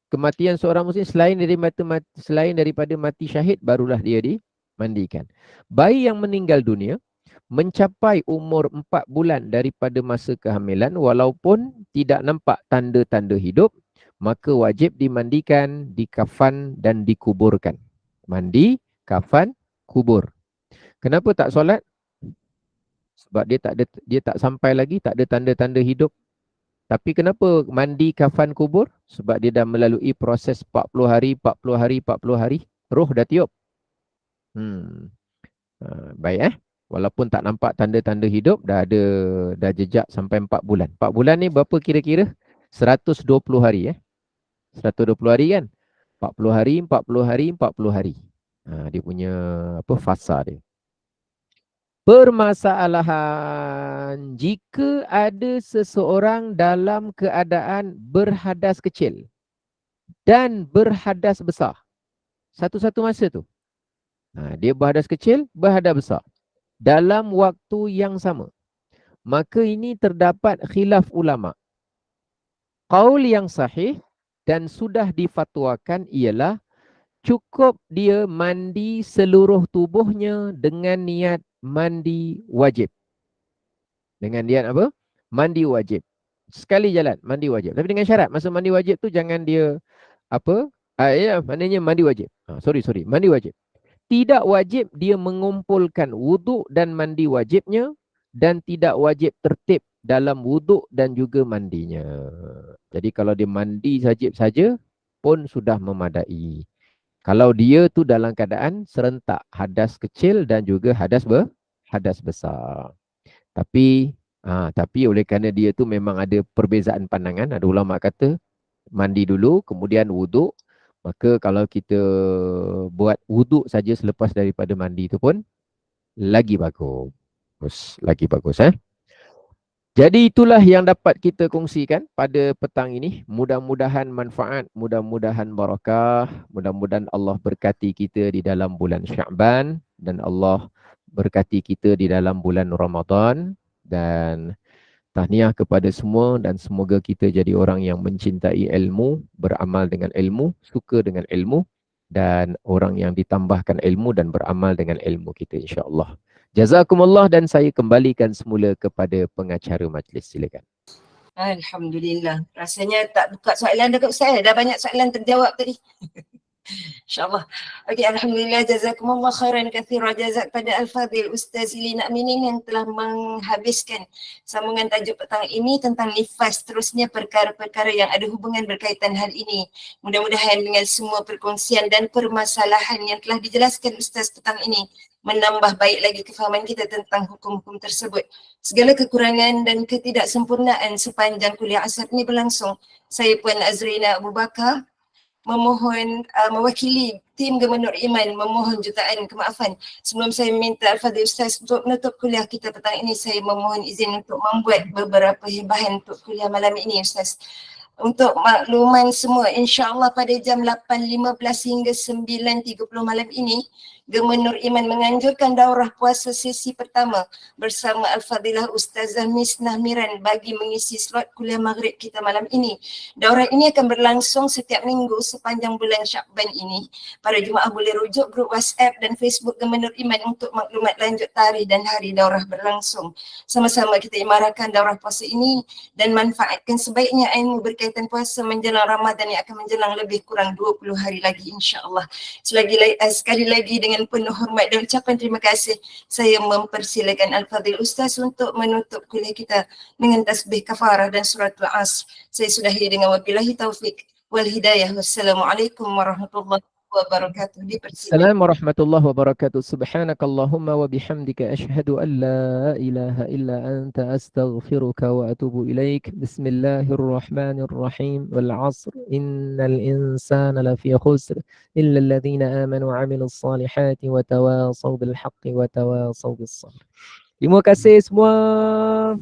kematian seorang Muslim selain daripada mati syahid, barulah dia dimandikan. Bayi yang meninggal dunia mencapai umur 4 bulan daripada masa kehamilan walaupun tidak nampak tanda-tanda hidup, maka wajib dimandikan, dikafan dan dikuburkan. Mandi, kafan, kubur. Kenapa tak solat? Sebab dia tak sampai lagi, tak ada tanda-tanda hidup. Tapi kenapa mandi, kafan, kubur? Sebab dia dah melalui proses 40 hari, roh dah tiup. Baik Walaupun tak nampak tanda-tanda hidup, dah jejak sampai 4 bulan. 4 bulan ni berapa kira-kira? 120 hari 120 hari kan? 40 hari, 40 hari, 40 hari. Dia punya fasa dia. Permasalahan, jika ada seseorang dalam keadaan berhadas kecil dan berhadas besar, satu-satu masa tu. Dia berhadas kecil, berhadas besar dalam waktu yang sama. Maka ini terdapat khilaf ulama. Qaul yang sahih dan sudah difatwakan ialah cukup dia mandi seluruh tubuhnya dengan niat mandi wajib. Dengan niat apa? Mandi wajib. Sekali jalan, mandi wajib. Tapi dengan syarat, masa mandi wajib tu jangan dia maknanya mandi wajib. Sorry, mandi wajib. Tidak wajib dia mengumpulkan wuduk dan mandi wajibnya dan tidak wajib tertib dalam wuduk dan juga mandinya. Jadi kalau dia mandi wajib saja pun sudah memadai. Kalau dia tu dalam keadaan serentak hadas kecil dan juga hadas besar. Tapi oleh kerana dia tu memang ada perbezaan pandangan, ada ulama kata mandi dulu kemudian wuduk. Maka kalau kita buat wuduk saja selepas daripada mandi tu pun lagi bagus. Lagi bagus. Jadi itulah yang dapat kita kongsikan pada petang ini. Mudah-mudahan manfaat, mudah-mudahan barakah, mudah-mudahan Allah berkati kita di dalam bulan Sya'ban dan Allah berkati kita di dalam bulan Ramadan. Dan tahniah kepada semua dan semoga kita jadi orang yang mencintai ilmu, beramal dengan ilmu, suka dengan ilmu dan orang yang ditambahkan ilmu dan beramal dengan ilmu kita insya-Allah. Jazakumullah dan saya kembalikan semula kepada pengacara majlis. Silakan. Alhamdulillah. Rasanya tak buka soalan dekat Ustaz. Dah banyak soalan terjawab tadi. InsyaAllah. Okey, Alhamdulillah. Jazakumullah khairan kathira. Jazak pada Al-Fadhil Ustaz Lina Aminin yang telah menghabiskan sambungan tajuk petang ini tentang nifas. Terusnya perkara-perkara yang ada hubungan berkaitan hal ini. Mudah-mudahan dengan semua perkongsian dan permasalahan yang telah dijelaskan Ustaz petang ini menambah baik lagi kefahaman kita tentang hukum-hukum tersebut. Segala kekurangan dan ketidaksempurnaan sepanjang kuliah asar ini berlangsung, saya Puan Azrina Abu Bakar memohon mewakili tim Gemenur Iman memohon jutaan kemaafan. Sebelum saya minta Al-Fadhil Ustaz untuk menutup kuliah kita petang ini, saya memohon izin untuk membuat beberapa hibahan untuk kuliah malam ini Ustaz. Untuk makluman semua, insya-Allah pada jam 8.15 hingga 9.30 malam ini, Gemenur Iman menganjurkan daurah puasa sesi pertama bersama Al-Fadilah Ustazah Misnah Miran bagi mengisi slot kuliah maghrib kita malam ini. Daurah ini akan berlangsung setiap minggu sepanjang bulan Syakban ini. Para jemaah boleh rujuk grup WhatsApp dan Facebook Gemenur Iman untuk maklumat lanjut tarikh dan hari daurah berlangsung. Sama-sama kita imarahkan daurah puasa ini dan manfaatkan sebaiknya ilmu berkaitan puasa menjelang Ramadan yang akan menjelang lebih kurang 20 hari lagi insya-Allah. Sekali lagi dengan penuh hormat dan ucapan terima kasih, saya mempersilakan Al-Fadhil Ustaz untuk menutup kuliah kita dengan tasbih kafarah dan suratul Asr. Saya sudahi dengan wabillahi taufik wal hidayah. Wassalamualaikum warahmatullahi wabarakatuh. Dipersilakan. Assalamualaikum warahmatullahi wabarakatuh. Subhanakallahumma wa bihamdika asyhadu an la ilaha illa anta astaghfiruka wa atubu ilaik. Bismillahirrahmanirrahim. Wal 'asr innal insana lafi khusr illa alladhina amanu wa 'amilus salihati wa tawasaw bil haqqi wa tawasaw bis sabr. Terima kasih semua.